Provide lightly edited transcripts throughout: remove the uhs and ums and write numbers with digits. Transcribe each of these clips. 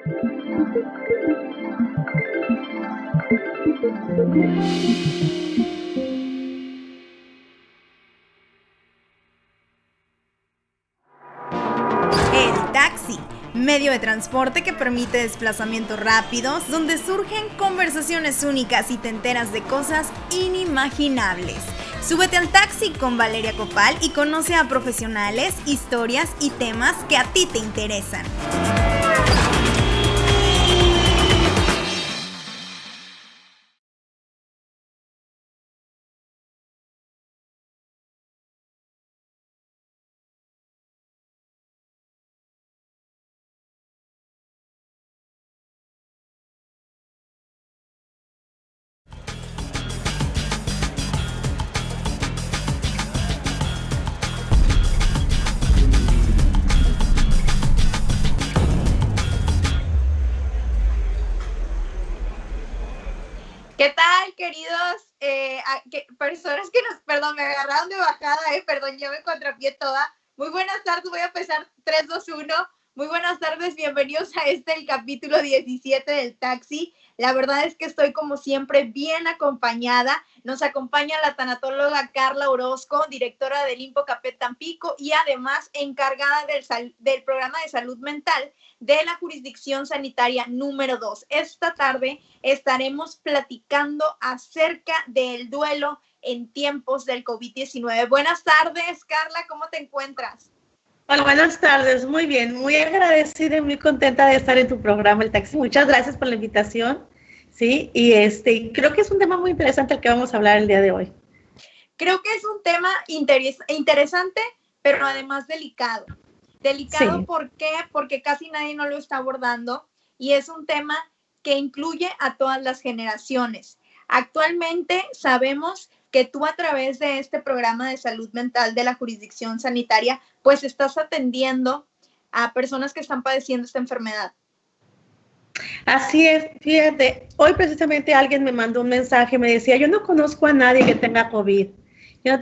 El taxi, medio de transporte que permite desplazamientos rápidos, donde surgen conversaciones únicas y te enteras de cosas inimaginables. Súbete al taxi con Valeria Copal y conoce a profesionales, historias y temas que a ti te interesan. ¿Qué tal, queridos personas que perdón, me agarraron de bajada, perdón, yo me contrapié toda. Muy buenas tardes, voy a empezar 3, 2, 1. Muy buenas tardes, bienvenidos a el capítulo 17 del taxi. La verdad es que estoy como siempre bien acompañada. Nos acompaña la tanatóloga Carla Orozco, directora del INPO-CAPET Tampico y además encargada del programa de salud mental de la jurisdicción sanitaria número 2. Esta tarde estaremos platicando acerca del duelo en tiempos del COVID-19. Buenas tardes, Carla, ¿cómo te encuentras? Hola, buenas tardes, muy bien, muy agradecida y muy contenta de estar en tu programa, El Taxi. Muchas gracias por la invitación, ¿sí? Y creo que es un tema muy interesante el que vamos a hablar el día de hoy. Creo que es un tema interesante, pero además delicado. Delicado, sí. ¿Por qué? Porque casi nadie no lo está abordando y es un tema que incluye a todas las generaciones. Actualmente sabemos que tú a través de este programa de salud mental de la jurisdicción sanitaria, pues estás atendiendo a personas que están padeciendo esta enfermedad. Así es, fíjate, hoy precisamente alguien me mandó un mensaje, me decía, yo no conozco a nadie que tenga COVID. Yo no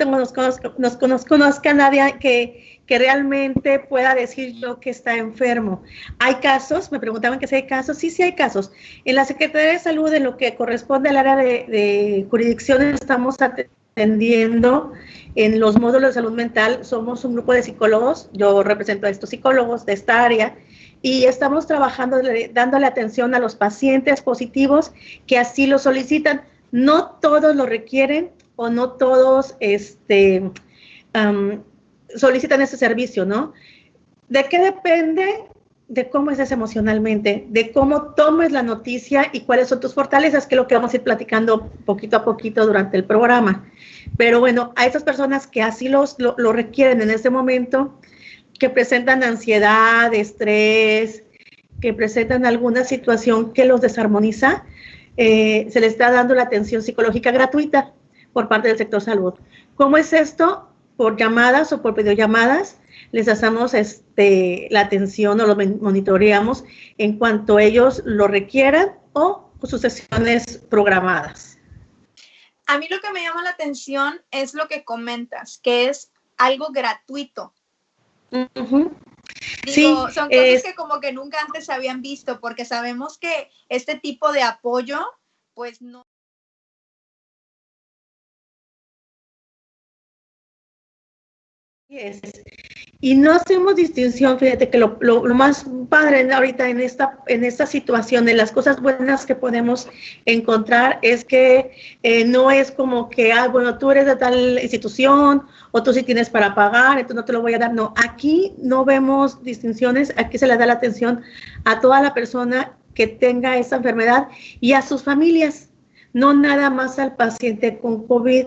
conozco a nadie que realmente pueda decir yo que está enfermo. ¿Hay casos? Me preguntaban que si hay casos. Sí, sí hay casos. En la Secretaría de Salud, en lo que corresponde al área de jurisdicción, estamos atendiendo en los módulos de salud mental. Somos un grupo de psicólogos. Yo represento a estos psicólogos de esta área y estamos trabajando, dándole atención a los pacientes positivos que así lo solicitan. No todos lo requieren, o no todos solicitan ese servicio, ¿no? ¿De qué depende? De cómo estés emocionalmente, de cómo tomes la noticia y cuáles son tus fortalezas, que es lo que vamos a ir platicando poquito a poquito durante el programa. Pero bueno, a esas personas que así lo requieren en este momento, que presentan ansiedad, estrés, que presentan alguna situación que los desarmoniza, se les está dando la atención psicológica gratuita por parte del sector salud. ¿Cómo es esto? Por llamadas o por videollamadas, les hacemos la atención o lo monitoreamos en cuanto ellos lo requieran o sus sesiones programadas. A mí lo que me llama la atención es lo que comentas, que es algo gratuito. Uh-huh. Sí, son cosas que como que nunca antes se habían visto, porque sabemos que este tipo de apoyo, pues no. Y no hacemos distinción, fíjate que lo más padre ahorita en esta situación, de las cosas buenas que podemos encontrar, es que no es como que, bueno, tú eres de tal institución, o tú sí tienes para pagar, entonces no te lo voy a dar. No, aquí no vemos distinciones, aquí se le da la atención a toda la persona que tenga esta enfermedad y a sus familias, no nada más al paciente con COVID.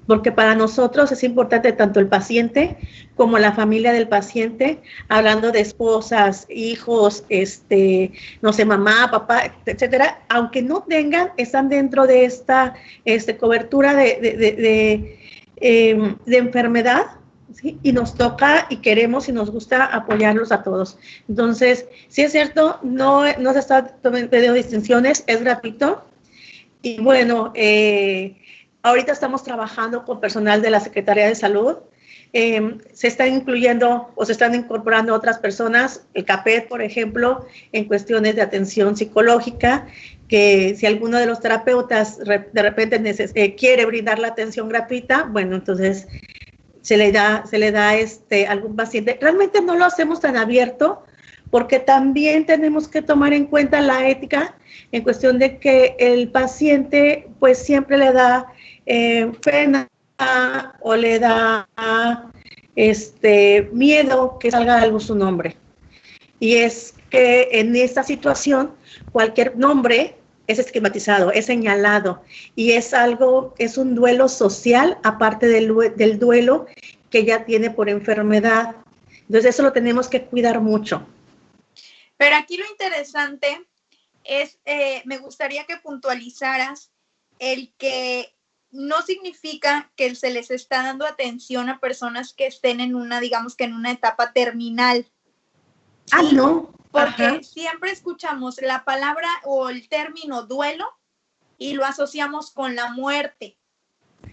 Porque para nosotros es importante tanto el paciente como la familia del paciente, hablando de esposas, hijos, no sé, mamá, papá, etcétera, aunque no tengan, están dentro de esta cobertura de enfermedad, ¿sí? Y nos toca y queremos y nos gusta apoyarlos a todos. Entonces, sí es cierto, no se está tomando distinciones, es gratuito. Y bueno, ahorita estamos trabajando con personal de la Secretaría de Salud se están incluyendo o se están incorporando otras personas, el CAPET, por ejemplo, en cuestiones de atención psicológica, que si alguno de los terapeutas de repente quiere brindar la atención gratuita, bueno, entonces se le da algún paciente. Realmente no lo hacemos tan abierto porque también tenemos que tomar en cuenta la ética en cuestión de que el paciente pues siempre le da pena o le da miedo que salga a luz su nombre. Y es que en esta situación cualquier nombre es estigmatizado, es señalado y es un duelo social aparte del duelo que ya tiene por enfermedad. Entonces eso lo tenemos que cuidar mucho. Pero aquí lo interesante es, me gustaría que puntualizaras el que no significa que se les está dando atención a personas que estén en una, digamos que en una etapa terminal. ¿Sí? Ah, no. Porque Ajá. siempre escuchamos la palabra o el término duelo y lo asociamos con la muerte,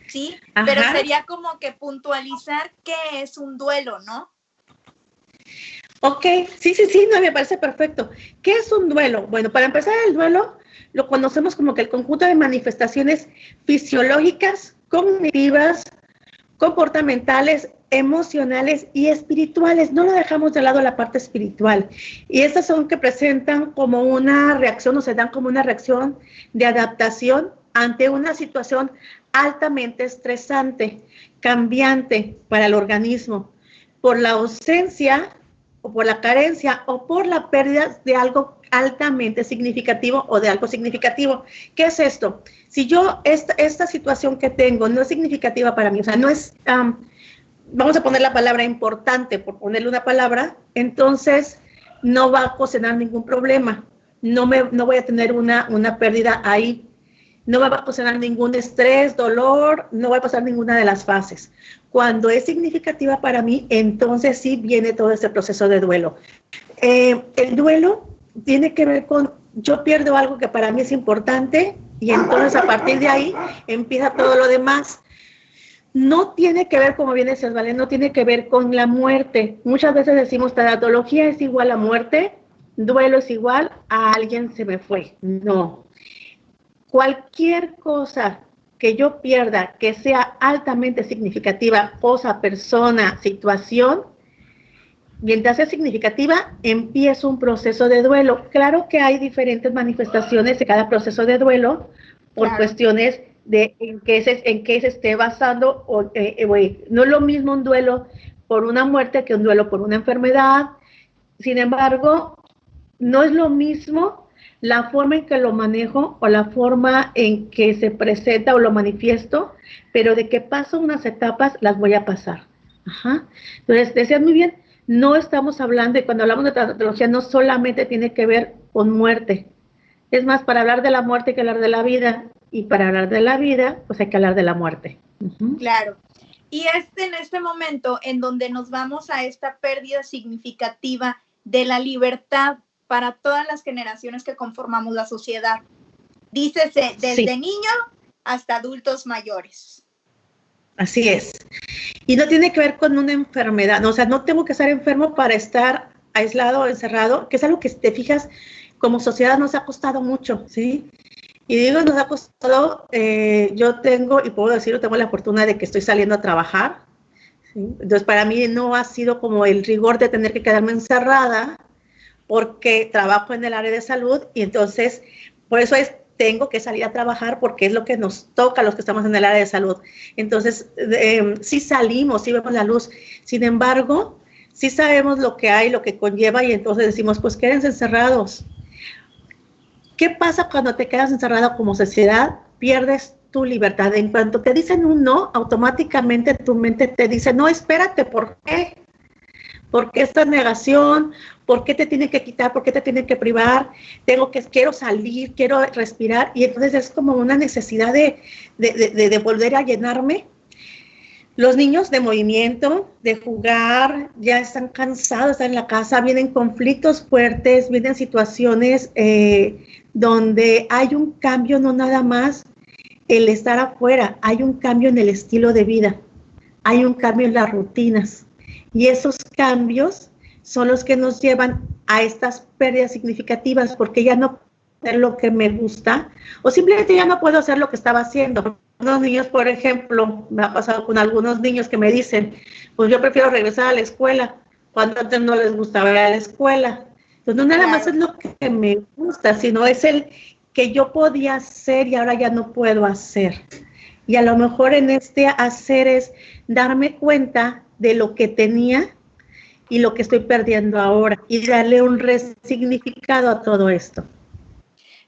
¿sí? Ajá. Pero sería como que puntualizar qué es un duelo, ¿no? Ok, sí, no, me parece perfecto. ¿Qué es un duelo? Bueno, para empezar, el duelo lo conocemos como que el conjunto de manifestaciones fisiológicas, cognitivas, comportamentales, emocionales y espirituales. No lo dejamos de lado la parte espiritual. Y estas son que presentan como una reacción o se dan como una reacción de adaptación ante una situación altamente estresante, cambiante para el organismo, por la ausencia o por la carencia o por la pérdida de algo altamente significativo o de algo significativo. ¿Qué es esto? Si yo, esta situación que tengo no es significativa para mí, o sea, no es, vamos a poner la palabra importante, por ponerle una palabra, entonces no va a ocasionar ningún problema, no voy a tener una pérdida ahí, no va a ocasionar ningún estrés, dolor, no va a pasar ninguna de las fases. Cuando es significativa para mí, entonces sí viene todo ese proceso de duelo. El duelo tiene que ver con, yo pierdo algo que para mí es importante y entonces a partir de ahí empieza todo lo demás. No tiene que ver, como bien decías, ¿vale? No tiene que ver con la muerte. Muchas veces decimos, tanatología es igual a muerte, duelo es igual a alguien se me fue. No. Cualquier cosa que yo pierda que sea altamente significativa, cosa, persona, situación, mientras sea significativa, empieza un proceso de duelo. Claro que hay diferentes manifestaciones de cada proceso de duelo por cuestiones de en qué se esté basando. No es lo mismo un duelo por una muerte que un duelo por una enfermedad. Sin embargo, no es lo mismo la forma en que lo manejo o la forma en que se presenta o lo manifiesto, pero de que paso unas etapas, las voy a pasar. Ajá. Entonces, decías muy bien, no estamos hablando, y cuando hablamos de tanatología, no solamente tiene que ver con muerte. Es más, para hablar de la muerte hay que hablar de la vida, y para hablar de la vida, pues hay que hablar de la muerte. Uh-huh. Claro. Y en este momento en donde nos vamos a esta pérdida significativa de la libertad para todas las generaciones que conformamos la sociedad. Dícese desde niño hasta adultos mayores. Así es. Y no tiene que ver con una enfermedad, no, o sea, no tengo que estar enfermo para estar aislado o encerrado, que es algo que, si te fijas, como sociedad nos ha costado mucho, ¿sí? Y digo, nos ha costado, yo tengo, y puedo decirlo, tengo la fortuna de que estoy saliendo a trabajar, ¿sí? Entonces, para mí no ha sido como el rigor de tener que quedarme encerrada, porque trabajo en el área de salud y entonces, por eso tengo que salir a trabajar porque es lo que nos toca a los que estamos en el área de salud. Entonces, sí salimos, sí vemos la luz. Sin embargo, sí sabemos lo que hay, lo que conlleva y entonces decimos, pues quédense encerrados. ¿Qué pasa cuando te quedas encerrado como sociedad? Pierdes tu libertad. En cuanto te dicen un no, automáticamente tu mente te dice, no, espérate, ¿por qué? ¿Por qué esta negación? ¿Por qué te tienen que quitar? ¿Por qué te tienen que privar? Quiero salir, quiero respirar. Y entonces es como una necesidad de volver a llenarme. Los niños de movimiento, de jugar, ya están cansados, están en la casa, vienen conflictos fuertes, vienen situaciones donde hay un cambio, no nada más el estar afuera, hay un cambio en el estilo de vida. hay un cambio en las rutinas. Y esos cambios son los que nos llevan a estas pérdidas significativas, porque ya no puedo hacer lo que me gusta, o simplemente ya no puedo hacer lo que estaba haciendo. Unos niños, por ejemplo, me ha pasado con algunos niños que me dicen, pues yo prefiero regresar a la escuela, cuando antes no les gustaba ir a la escuela. Entonces no nada más es lo que me gusta, sino es el que yo podía hacer y ahora ya no puedo hacer. Y a lo mejor en este hacer es darme cuenta de lo que tenía y lo que estoy perdiendo ahora y darle un resignificado a todo esto.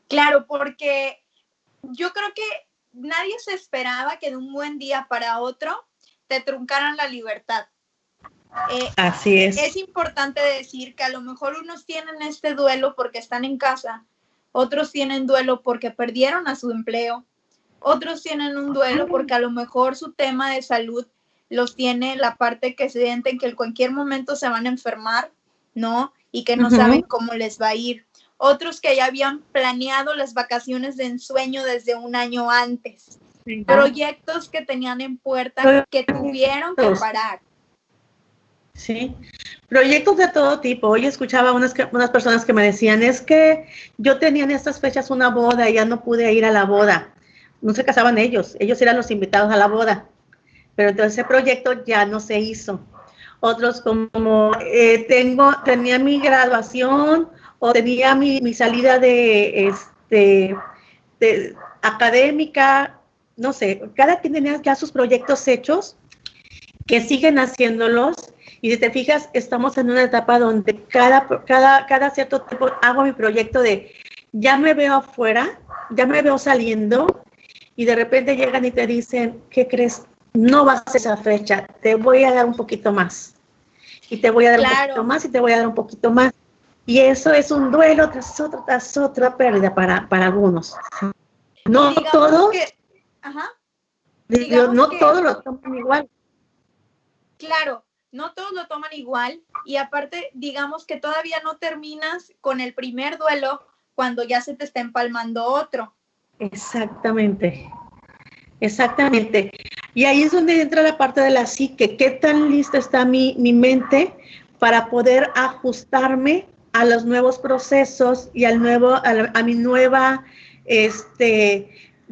Claro, porque yo creo que nadie se esperaba que de un buen día para otro te truncaran la libertad. Así es. Es importante decir que a lo mejor unos tienen este duelo porque están en casa, otros tienen duelo porque perdieron a su empleo, otros tienen un duelo porque a lo mejor su tema de salud los tiene la parte que sienten que en cualquier momento se van a enfermar, ¿no? Y que no saben cómo les va a ir. Otros que ya habían planeado las vacaciones de ensueño desde un año antes. Sí. Proyectos que tenían en puerta que tuvieron que parar. Sí, proyectos de todo tipo. Hoy escuchaba unas personas que me decían, es que yo tenía en estas fechas una boda y ya no pude ir a la boda. No se casaban ellos eran los invitados a la boda, pero entonces ese proyecto ya no se hizo. Otros como tenía mi graduación o tenía mi salida de académica, no sé, cada quien tenía ya sus proyectos hechos que siguen haciéndolos. Y si te fijas, estamos en una etapa donde cada cierto tiempo hago mi proyecto de ya me veo afuera, ya me veo saliendo, y de repente llegan y te dicen, ¿qué crees? No vas a esa fecha, te voy a dar un poquito más. Y te voy a dar un poquito más, y te voy a dar un poquito más. Y eso es un duelo tras otra pérdida para algunos. No todos, todos lo toman igual. Claro. No todos lo toman igual y aparte, digamos que todavía no terminas con el primer duelo cuando ya se te está empalmando otro. Exactamente. Y ahí es donde entra la parte de la psique. ¿Qué tan lista está mi mente para poder ajustarme a los nuevos procesos y a mi nueva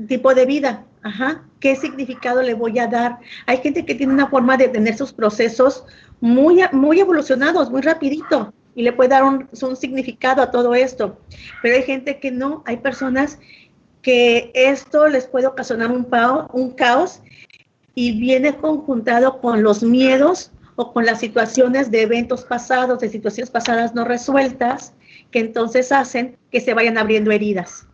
tipo de vida? Ajá. ¿Qué significado le voy a dar? Hay gente que tiene una forma de tener sus procesos muy evolucionados, muy rapidito, y le puede dar un significado a todo esto. Pero hay gente que no, hay personas que esto les puede ocasionar un caos y viene conjuntado con los miedos o con las situaciones de eventos pasados, de situaciones pasadas no resueltas, que entonces hacen que se vayan abriendo heridas.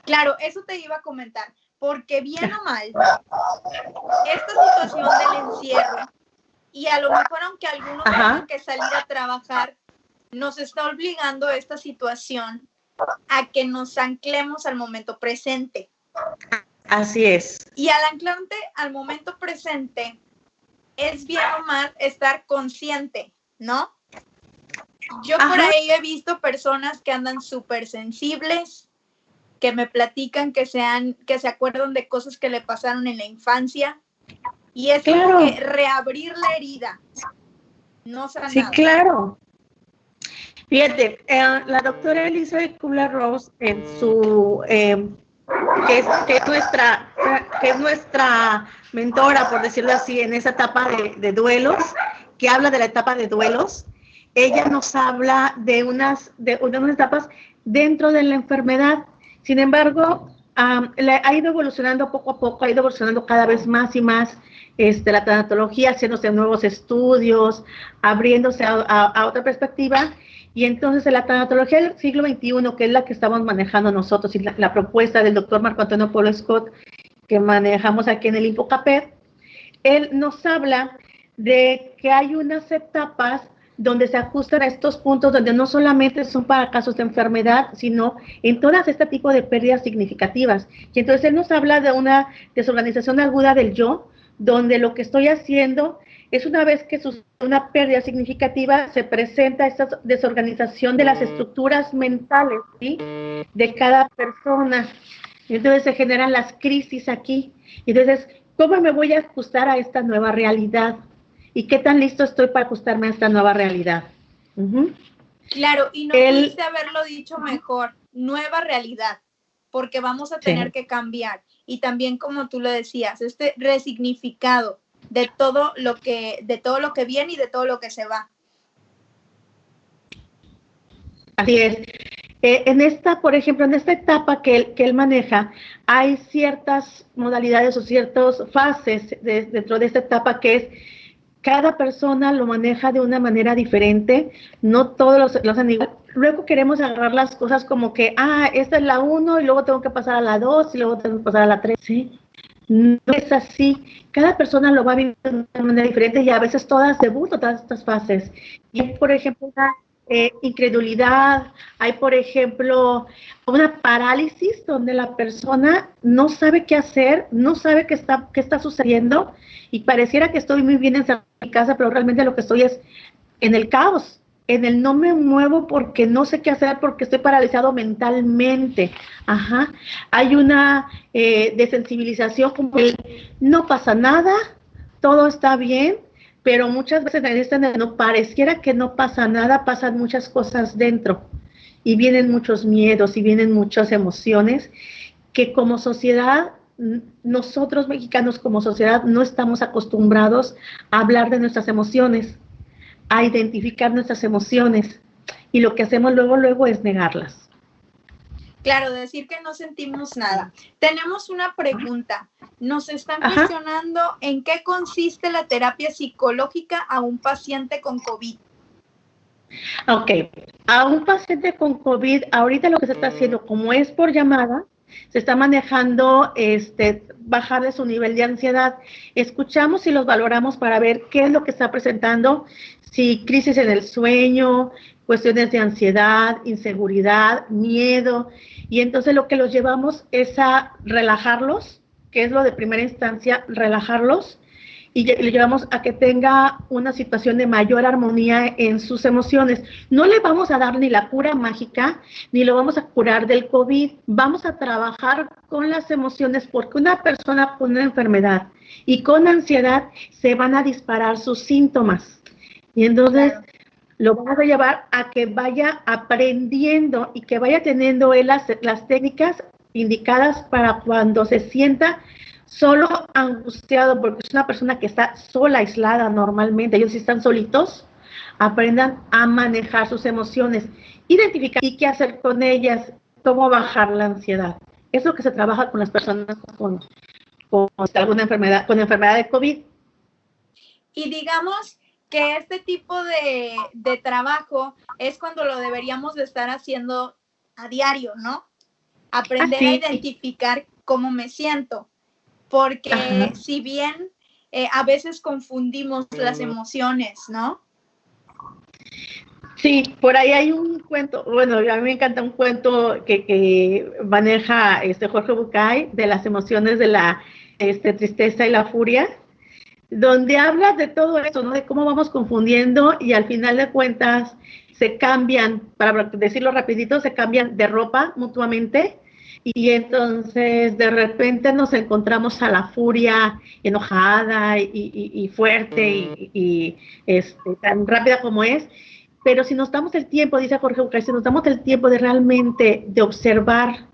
Claro, eso te iba a comentar. Porque bien o mal, esta situación del encierro, y a lo mejor aunque algunos tengan que salir a trabajar, nos está obligando esta situación a que nos anclemos al momento presente. Así es. Y al anclarte al momento presente, es bien o mal estar consciente, ¿no? Yo por ahí he visto personas que andan súper sensibles, que me platican que se acuerdan de cosas que le pasaron en la infancia, y es como que reabrir la herida, no sanar. Sí, claro. Fíjate, la doctora Elizabeth Kubler-Ross en su, que es nuestra mentora, por decirlo así, en esa etapa de duelos, que habla de la etapa de duelos, ella nos habla de unas etapas dentro de la enfermedad. Sin embargo, ha ido evolucionando poco a poco, ha ido evolucionando cada vez más y más la tanatología, haciéndose nuevos estudios, abriéndose a otra perspectiva. Y entonces en la tanatología del siglo XXI, que es la que estamos manejando nosotros, y la propuesta del doctor Marco Antonio Polo Scott, que manejamos aquí en el Himpocaped, él nos habla de que hay unas etapas donde se ajustan a estos puntos, donde no solamente son para casos de enfermedad, sino en todas este tipo de pérdidas significativas. Y entonces él nos habla de una desorganización aguda del yo, donde lo que estoy haciendo es, una vez que sucede una pérdida significativa, se presenta esta desorganización de las estructuras mentales, ¿sí?, de cada persona. Y entonces se generan las crisis aquí. Y entonces, ¿cómo me voy a ajustar a esta nueva realidad? ¿Y qué tan listo estoy para ajustarme a esta nueva realidad? Uh-huh. Claro, y no pudiste haberlo dicho mejor, nueva realidad, porque vamos a tener que cambiar. Y también, como tú lo decías, este resignificado de todo lo que viene y de todo lo que se va. Así es. Por ejemplo, en esta etapa que él maneja, hay ciertas modalidades o ciertas fases dentro de esta etapa que es, cada persona lo maneja de una manera diferente, no todos los hacen igual. Luego queremos agarrar las cosas como que, esta es la 1 y luego tengo que pasar a la 2 y luego tengo que pasar a la 3, ¿sí? No es así. Cada persona lo va a vivir de una manera diferente y a veces todas debutan todas estas fases. Y, por ejemplo, incredulidad, hay por ejemplo una parálisis donde la persona no sabe qué hacer, no sabe qué está sucediendo y pareciera que estoy muy bien en mi casa, pero realmente lo que estoy es en el caos, en el no me muevo porque no sé qué hacer porque estoy paralizado mentalmente. Ajá. Hay una desensibilización como el no pasa nada, todo está bien. Pero muchas veces en esta no pareciera que no pasa nada, pasan muchas cosas dentro y vienen muchos miedos y vienen muchas emociones que como sociedad, nosotros mexicanos como sociedad no estamos acostumbrados a hablar de nuestras emociones, a identificar nuestras emociones y lo que hacemos luego es negarlas. Claro, decir que no sentimos nada. Tenemos una pregunta. Nos están cuestionando en qué consiste la terapia psicológica a un paciente con COVID. Ok, a un paciente con COVID, ahorita lo que se está haciendo, como es por llamada, se está manejando bajar de su nivel de ansiedad. Escuchamos y los valoramos para ver qué es lo que está presentando, si crisis en el sueño, cuestiones de ansiedad, inseguridad, miedo, y entonces lo que los llevamos es a relajarlos, que es lo de primera instancia, relajarlos, y le llevamos a que tenga una situación de mayor armonía en sus emociones. No le vamos a dar ni la cura mágica, ni lo vamos a curar del COVID. Vamos a trabajar con las emociones porque una persona con una enfermedad y con ansiedad se van a disparar sus síntomas. Y entonces lo vamos a llevar a que vaya aprendiendo y que vaya teniendo él las técnicas indicadas para cuando se sienta solo, angustiado, porque es una persona que está sola, aislada normalmente, ellos sí están solitos, aprendan a manejar sus emociones, identificar y qué hacer con ellas, cómo bajar la ansiedad. Es lo que se trabaja con las personas con alguna enfermedad, con enfermedad de COVID. Y digamos que este tipo de trabajo es cuando lo deberíamos de estar haciendo a diario, ¿no? Aprender a identificar cómo me siento. Porque si bien a veces confundimos las emociones, ¿no? Sí, por ahí hay un cuento, bueno, a mí me encanta un cuento que maneja Jorge Bucay de las emociones de la tristeza y la furia, donde habla de todo eso, ¿no? De cómo vamos confundiendo y al final de cuentas se cambian, para decirlo rapidito, se cambian de ropa mutuamente. Y entonces de repente nos encontramos a la furia enojada y fuerte y tan rápida como es, pero si nos damos el tiempo, dice Jorge Bucay, si nos damos el tiempo de realmente de observar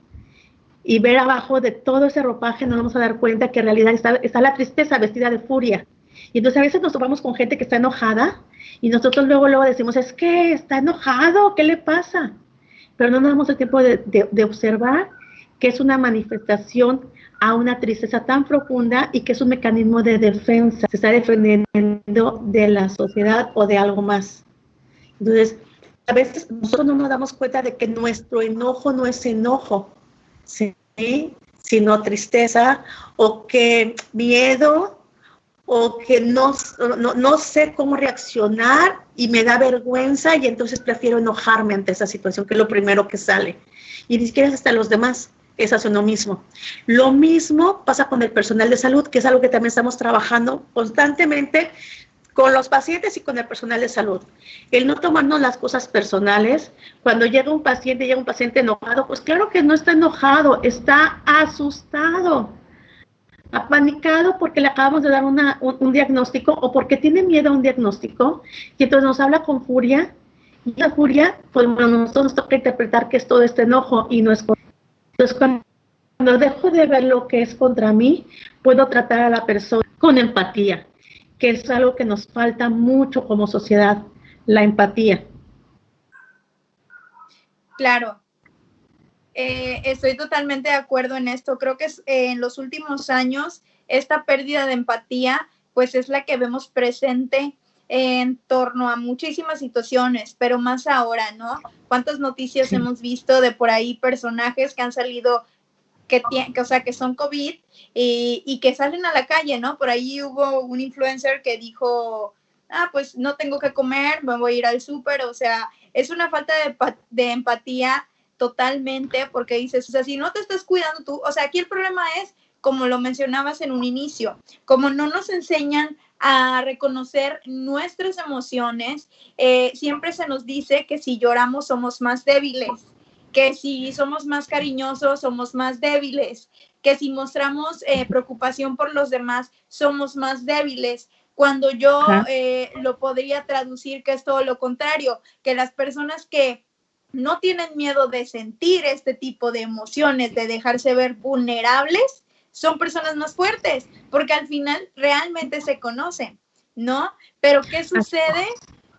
y ver abajo de todo ese ropaje, nos vamos a dar cuenta que en realidad está la tristeza vestida de furia. Y entonces a veces nos topamos con gente que está enojada y nosotros luego decimos, es que está enojado, ¿qué le pasa? Pero no nos damos el tiempo de observar que es una manifestación a una tristeza tan profunda y que es un mecanismo de defensa. Se está defendiendo de la sociedad o de algo más. Entonces, a veces nosotros no nos damos cuenta de que nuestro enojo no es enojo, ¿sí? Sino tristeza o que miedo o que no sé cómo reaccionar y me da vergüenza y entonces prefiero enojarme ante esa situación, que es lo primero que sale. Y ni siquiera es hasta los demás. Es hacia uno mismo. Lo mismo pasa con el personal de salud, que es algo que también estamos trabajando constantemente con los pacientes y con el personal de salud. El no tomarnos las cosas personales. Cuando llega un paciente enojado, pues claro que no está enojado, está asustado. apanicado porque le acabamos de dar un diagnóstico o porque tiene miedo a un diagnóstico y entonces nos habla con furia y la furia, pues bueno, nosotros nos toca interpretar que es todo este enojo y no es contra. Entonces cuando dejo de ver lo que es contra mí, puedo tratar a la persona con empatía, que es algo que nos falta mucho como sociedad, la empatía. Claro. Estoy totalmente de acuerdo en esto. Creo que en los últimos años esta pérdida de empatía pues es la que vemos presente en torno a muchísimas situaciones, pero más ahora, ¿no? ¿Cuántas noticias hemos visto de por ahí personajes que han salido o sea, que son COVID y que salen a la calle, ¿no? Por ahí hubo un influencer que dijo, pues no tengo que comer, me voy a ir al súper, o sea, es una falta de empatía totalmente, porque dices, o sea, si no te estás cuidando tú, o sea, aquí el problema es, como lo mencionabas en un inicio, como no nos enseñan a reconocer nuestras emociones, siempre se nos dice que si lloramos somos más débiles, que si somos más cariñosos somos más débiles, que si mostramos preocupación por los demás somos más débiles, cuando yo lo podría traducir que es todo lo contrario, que las personas que no tienen miedo de sentir este tipo de emociones, de dejarse ver vulnerables, son personas más fuertes, porque al final realmente se conocen, ¿no? Pero ¿qué sucede?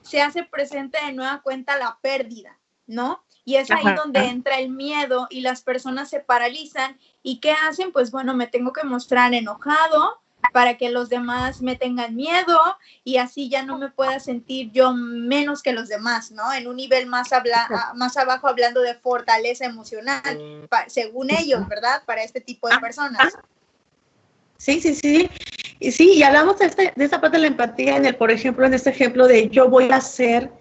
Se hace presente de nueva cuenta la pérdida, ¿no? Y es ahí donde entra el miedo y las personas se paralizan. ¿Y qué hacen? Pues bueno, me tengo que mostrar enojado para que los demás me tengan miedo y así ya no me pueda sentir yo menos que los demás, ¿no? En un nivel más abajo, hablando de fortaleza emocional, según ellos, ¿verdad? Para este tipo de personas. Sí. Y sí, y hablamos de esta parte de la empatía por ejemplo, en este ejemplo de yo voy a hacer,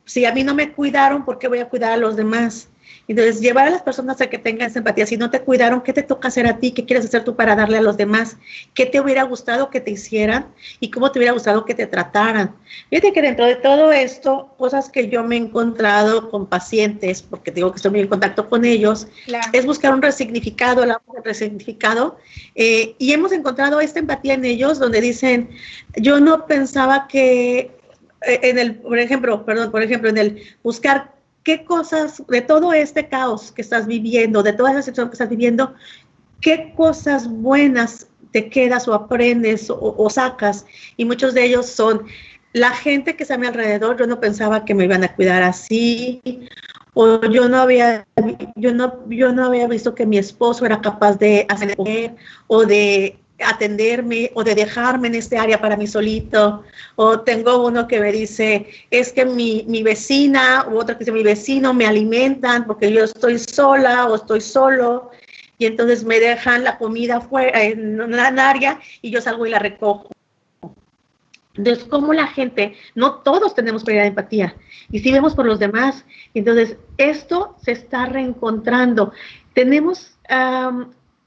si a mí no me cuidaron, ¿por qué voy a cuidar a los demás? Entonces, llevar a las personas a que tengan esa empatía. Si no te cuidaron, ¿qué te toca hacer a ti? ¿Qué quieres hacer tú para darle a los demás? ¿Qué te hubiera gustado que te hicieran? ¿Y cómo te hubiera gustado que te trataran? Fíjate que dentro de todo esto, cosas que yo me he encontrado con pacientes, porque digo que estoy muy en contacto con ellos, claro, es buscar un resignificado, y hemos encontrado esta empatía en ellos, donde dicen, yo no pensaba que, por ejemplo, en el buscar qué cosas, de todo este caos que estás viviendo, de toda esa situación que estás viviendo, qué cosas buenas te quedas o aprendes o sacas. Y muchos de ellos son la gente que está a mi alrededor. Yo no pensaba que me iban a cuidar así, o yo no había visto que mi esposo era capaz de hacer comer, o de atenderme, o de dejarme en este área para mí solito. O tengo uno que me dice, es que mi vecina, u otro que dice, mi vecino me alimentan porque yo estoy sola o estoy solo, y entonces me dejan la comida fuera en una área y yo salgo y la recojo. Entonces, como la gente, no todos tenemos pérdida de empatía, y sí vemos por los demás. Entonces, esto se está reencontrando.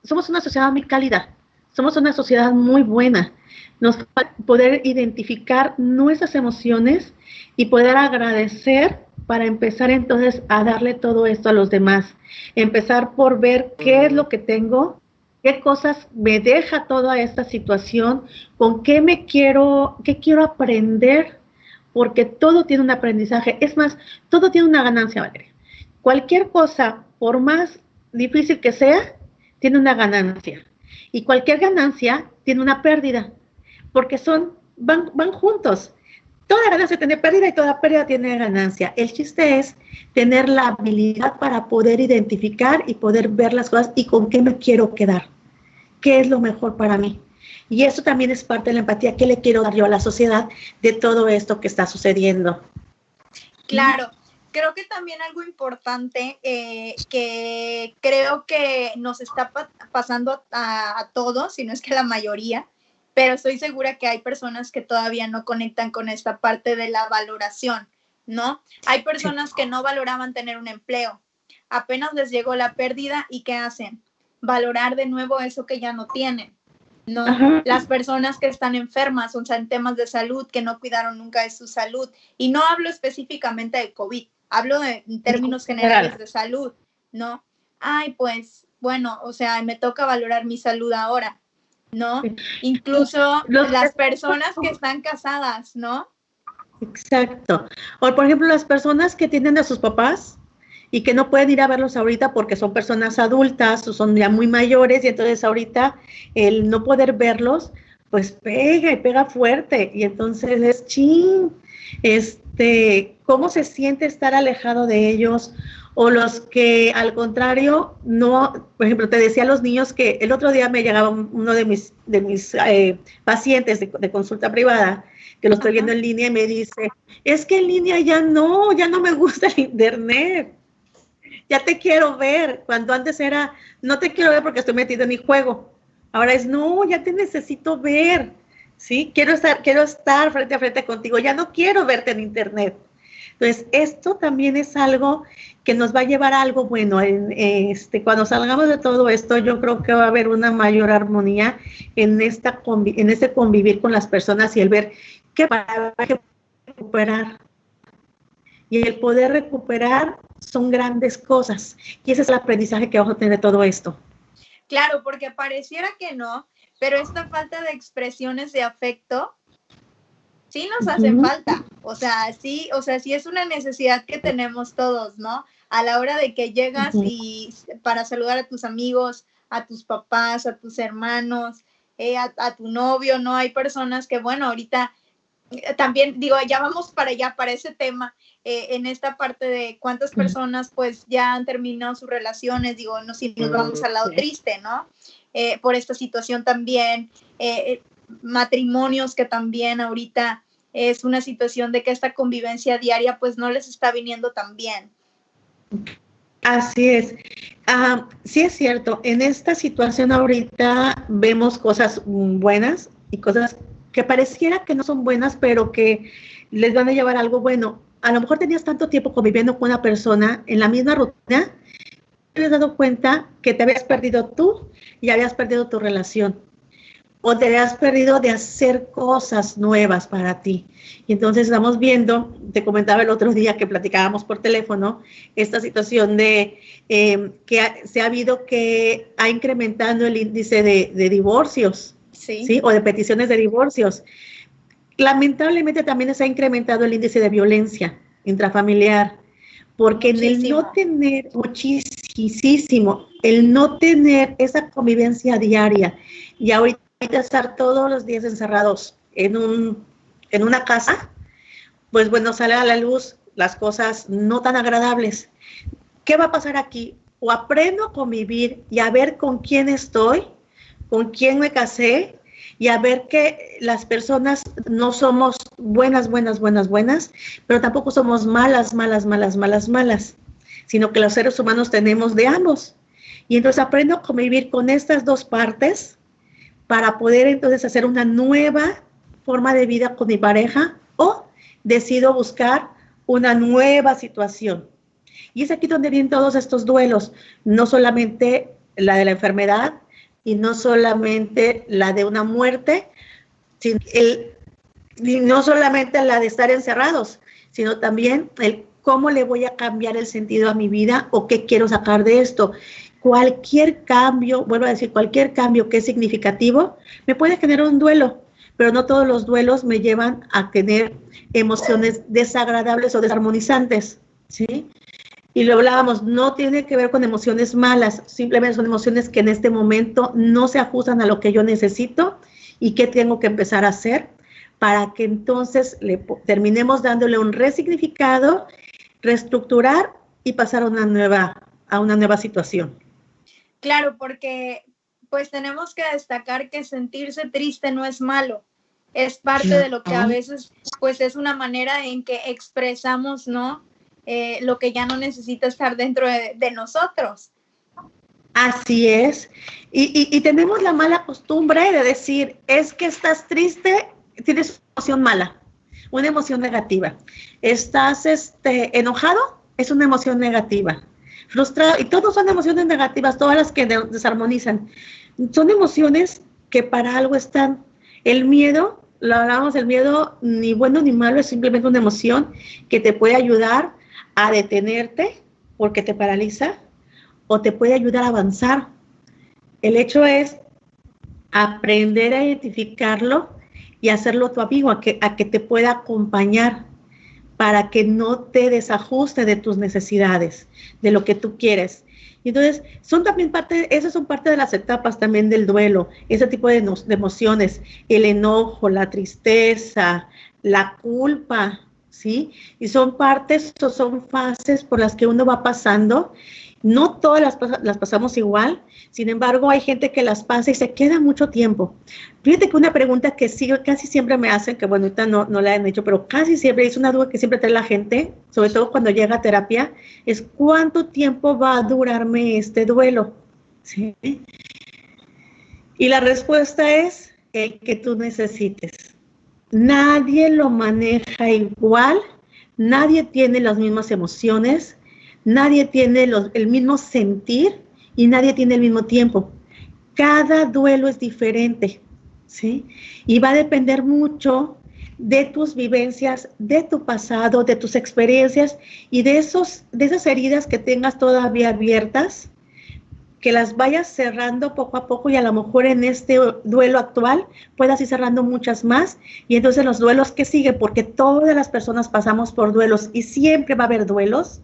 Somos una sociedad muy cálida, somos una sociedad muy buena. Nos poder identificar nuestras emociones y poder agradecer para empezar entonces a darle todo esto a los demás. Empezar por ver qué es lo que tengo, qué cosas me deja toda esta situación, con qué quiero aprender, porque todo tiene un aprendizaje. Es más, todo tiene una ganancia, Valeria. Cualquier cosa, por más difícil que sea, tiene una ganancia. Y cualquier ganancia tiene una pérdida, porque van juntos. Toda ganancia tiene pérdida y toda pérdida tiene ganancia. El chiste es tener la habilidad para poder identificar y poder ver las cosas y con qué me quiero quedar. ¿Qué es lo mejor para mí? Y eso también es parte de la empatía. ¿Qué le quiero dar yo a la sociedad de todo esto que está sucediendo? Claro. Creo que también algo importante que creo que nos está pasando a todos, si no es que la mayoría, pero estoy segura que hay personas que todavía no conectan con esta parte de la valoración, ¿no? Hay personas que no valoraban tener un empleo, apenas les llegó la pérdida y ¿qué hacen? Valorar de nuevo eso que ya no tienen, ¿no? Ajá. Las personas que están enfermas, o sea, en temas de salud, que no cuidaron nunca de su salud, y no hablo específicamente de COVID, hablo en términos generales de salud, ¿no? Ay, pues, bueno, o sea, me toca valorar mi salud ahora. ¿no? Incluso Los las que- personas que están casadas, ¿no? Exacto. O por ejemplo, las personas que tienen a sus papás y que no pueden ir a verlos ahorita porque son personas adultas o son ya muy mayores y entonces ahorita el no poder verlos, pues pega y pega fuerte y entonces es chin, ¿cómo se siente estar alejado de ellos? O los que al contrario, no, por ejemplo, te decía a los niños que el otro día me llegaba uno de mis pacientes de consulta privada, que lo estoy viendo en línea y me dice, es que en línea ya no me gusta el internet, ya te quiero ver, cuando antes era, no te quiero ver porque estoy metido en mi juego, ahora es, no, ya te necesito ver, ¿sí? Quiero estar frente a frente contigo, ya no quiero verte en internet. Entonces, esto también es algo que nos va a llevar a algo bueno. Cuando salgamos de todo esto, yo creo que va a haber una mayor armonía en este convivir con las personas y el ver qué para recuperar. Y el poder recuperar son grandes cosas. Y ese es el aprendizaje que vamos a tener de todo esto. Claro, porque pareciera que no, pero esta falta de expresiones de afecto sí nos hacen falta, o sea, sí es una necesidad que tenemos todos, ¿no? A la hora de que llegas y para saludar a tus amigos, a tus papás, a tus hermanos, a tu novio, ¿no? Hay personas que, bueno, ahorita también, digo, ya vamos para allá, para ese tema, en esta parte de cuántas personas pues ya han terminado sus relaciones, digo, no si nos vamos al lado triste, ¿no? Por esta situación también, matrimonios que también ahorita es una situación de que esta convivencia diaria pues no les está viniendo tan bien. Así es. Sí es cierto, en esta situación ahorita vemos cosas buenas y cosas que pareciera que no son buenas, pero que les van a llevar a algo bueno. A lo mejor tenías tanto tiempo conviviendo con una persona en la misma rutina, te has dado cuenta que te habías perdido tú y habías perdido tu relación. O te has perdido de hacer cosas nuevas para ti. Y entonces estamos viendo, te comentaba el otro día que platicábamos por teléfono, esta situación de que se ha habido que ha incrementado el índice de divorcios, ¿sí? O de peticiones de divorcios. Lamentablemente también se ha incrementado el índice de violencia intrafamiliar, porque en el no tener, muchísimo, el no tener esa convivencia diaria y ahorita estar todos los días encerrados en una casa, pues bueno, sale a la luz las cosas no tan agradables. ¿Qué va a pasar aquí? O aprendo a convivir y a ver con quién estoy, con quién me casé, y a ver que las personas no somos buenas, pero tampoco somos malas, sino que los seres humanos tenemos de ambos. Y entonces aprendo a convivir con estas dos partes para poder entonces hacer una nueva forma de vida con mi pareja o decido buscar una nueva situación. Y es aquí donde vienen todos estos duelos, no solamente la de la enfermedad y no solamente la de una muerte, y no solamente la de estar encerrados, sino también el cómo le voy a cambiar el sentido a mi vida o qué quiero sacar de esto. Cualquier cambio, vuelvo a decir, cualquier cambio que es significativo, me puede generar un duelo, pero no todos los duelos me llevan a tener emociones desagradables o desarmonizantes, ¿sí? Y lo hablábamos, no tiene que ver con emociones malas, simplemente son emociones que en este momento no se ajustan a lo que yo necesito y qué tengo que empezar a hacer para que entonces terminemos dándole un resignificado, reestructurar y pasar a una nueva situación. Claro, porque pues tenemos que destacar que sentirse triste no es malo, es parte de lo que a veces pues es una manera en que expresamos, ¿no? Lo que ya no necesita estar dentro de nosotros. Así es, y tenemos la mala costumbre de decir, es que estás triste, tienes una emoción mala, una emoción negativa. Estás enojado, es una emoción negativa. Frustrado, y todos son emociones negativas, todas las que desarmonizan. Son emociones que para algo están. El miedo, lo hablábamos, el miedo ni bueno ni malo, es simplemente una emoción que te puede ayudar a detenerte porque te paraliza o te puede ayudar a avanzar. El hecho es aprender a identificarlo y hacerlo tu amigo, a que te pueda acompañar para que no te desajuste de tus necesidades, de lo que tú quieres. Y entonces, esas son parte de las etapas también del duelo, ese tipo de emociones, el enojo, la tristeza, la culpa, ¿sí? Y son partes o son fases por las que uno va pasando. No todas las pasamos igual, sin embargo, hay gente que las pasa y se queda mucho tiempo. Fíjate que una pregunta que sí, casi siempre me hacen, que bueno, ahorita no la han hecho, pero casi siempre es una duda que siempre trae la gente, sobre todo cuando llega a terapia, es ¿cuánto tiempo va a durarme este duelo? ¿Sí? Y la respuesta es el que tú necesites. Nadie lo maneja igual, nadie tiene las mismas emociones, nadie tiene el mismo sentir y nadie tiene el mismo tiempo. Cada duelo es diferente, ¿sí? Y va a depender mucho de tus vivencias, de tu pasado, de tus experiencias y de esas heridas que tengas todavía abiertas, que las vayas cerrando poco a poco y a lo mejor en este duelo actual puedas ir cerrando muchas más y entonces los duelos que siguen, porque todas las personas pasamos por duelos y siempre va a haber duelos.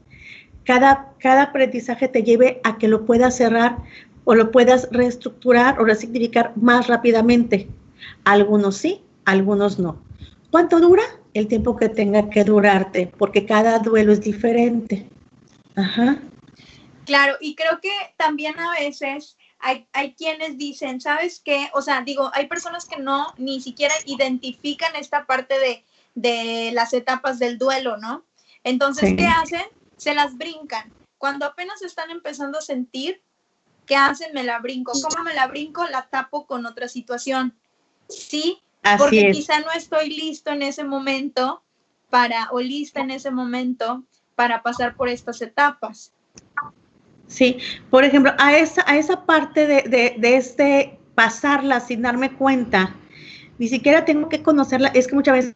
Cada aprendizaje te lleve a que lo puedas cerrar o lo puedas reestructurar o resignificar más rápidamente. Algunos sí, algunos no. ¿Cuánto dura? El tiempo que tenga que durarte, porque cada duelo es diferente. Ajá. Claro, y creo que también a veces hay quienes dicen, ¿sabes qué? O sea, digo, hay personas que ni siquiera identifican esta parte de las etapas del duelo, ¿no? Entonces, sí. ¿Qué hacen? Se las brincan. Cuando apenas están empezando a sentir, ¿qué hacen? Me la brinco. ¿Cómo me la brinco? La tapo con otra situación. Sí, porque quizá no estoy listo en ese momento o lista en ese momento para pasar por estas etapas. Sí, por ejemplo, a esa parte de pasarla sin darme cuenta, ni siquiera tengo que conocerla, es que muchas veces,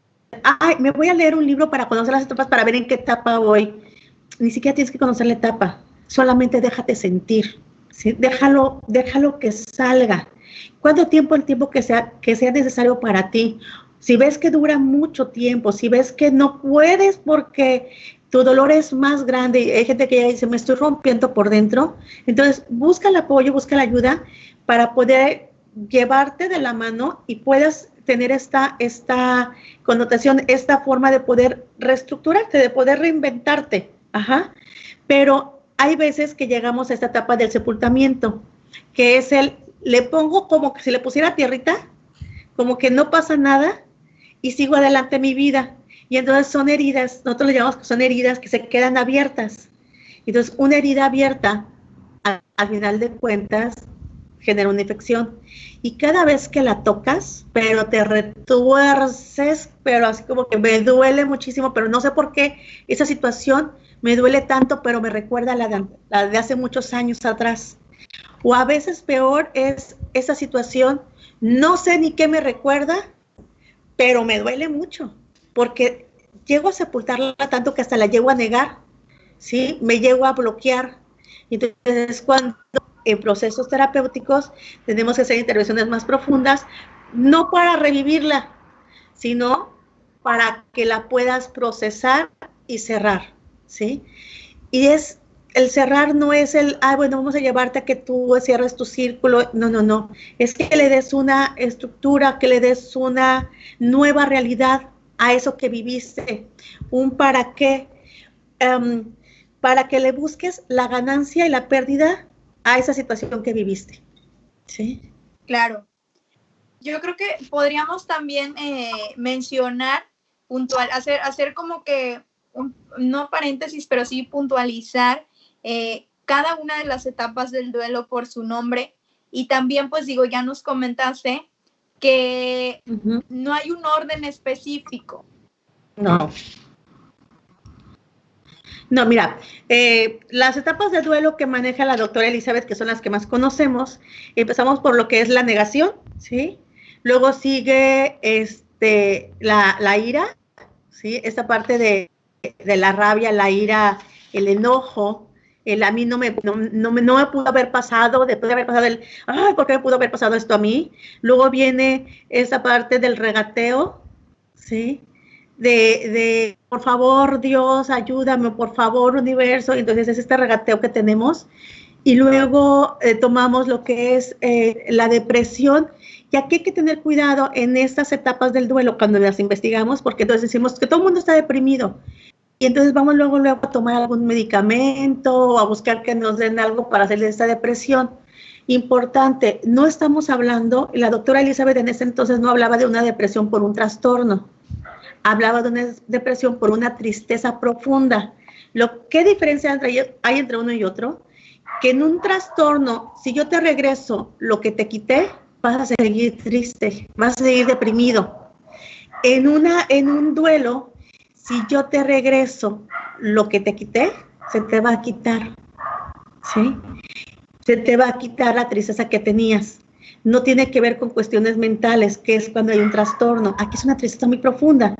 me voy a leer un libro para conocer las etapas, para ver en qué etapa voy. Ni siquiera tienes que conocer la etapa, solamente déjate sentir, ¿sí? Déjalo que salga. ¿Cuánto tiempo? El tiempo que sea necesario para ti. Si ves que dura mucho tiempo, si ves que no puedes porque tu dolor es más grande y hay gente que ya dice, me estoy rompiendo por dentro, entonces busca el apoyo, busca la ayuda para poder llevarte de la mano y puedas tener esta connotación, esta forma de poder reestructurarte, de poder reinventarte. Ajá. Pero hay veces que llegamos a esta etapa del sepultamiento, que es le pongo como que si le pusiera tierrita, como que no pasa nada y sigo adelante mi vida. Y entonces son heridas, nosotros le llamamos que son heridas que se quedan abiertas. Entonces una herida abierta, al final de cuentas, genera una infección. Y cada vez que la tocas, pero te retuerces, pero así como que me duele muchísimo, pero no sé por qué esa situación me duele tanto, pero me recuerda la de hace muchos años atrás. O a veces peor es esa situación, no sé ni qué me recuerda, pero me duele mucho, porque llego a sepultarla tanto que hasta la llego a negar, ¿sí? Me llego a bloquear. Entonces, cuando en procesos terapéuticos tenemos que hacer intervenciones más profundas, no para revivirla, sino para que la puedas procesar y cerrar, ¿sí? Y el cerrar no es bueno, vamos a llevarte a que tú cierres tu círculo, no, es que le des una estructura, que le des una nueva realidad a eso que viviste, un para qué, para que le busques la ganancia y la pérdida a esa situación que viviste, ¿sí? Claro. Yo creo que podríamos también mencionar, hacer como que, no paréntesis, pero sí puntualizar cada una de las etapas del duelo por su nombre. Y también, pues digo, ya nos comentaste que no hay un orden específico. No, mira, las etapas de duelo que maneja la doctora Elizabeth, que son las que más conocemos, empezamos por lo que es la negación, ¿sí? Luego sigue la ira, ¿sí? Esta parte de la rabia, la ira, el enojo, a mí no me pudo haber pasado, después de haber pasado ay, ¿por qué me pudo haber pasado esto a mí? Luego viene esa parte del regateo, ¿sí? Por favor, Dios, ayúdame, por favor, universo. Entonces es este regateo que tenemos. Y luego tomamos lo que es la depresión. Y aquí hay que tener cuidado en estas etapas del duelo cuando las investigamos, porque entonces decimos que todo el mundo está deprimido. Y entonces vamos luego a tomar algún medicamento o a buscar que nos den algo para hacerle esta depresión. Importante, no estamos hablando, la doctora Elizabeth en ese entonces no hablaba de una depresión por un trastorno, hablaba de una depresión por una tristeza profunda. ¿Qué diferencia hay entre uno y otro? Que en un trastorno, si yo te regreso lo que te quité, vas a seguir triste, vas a seguir deprimido. En un duelo, si yo te regreso lo que te quité, se te va a quitar, ¿sí? Se te va a quitar la tristeza que tenías. No tiene que ver con cuestiones mentales, que es cuando hay un trastorno. Aquí es una tristeza muy profunda.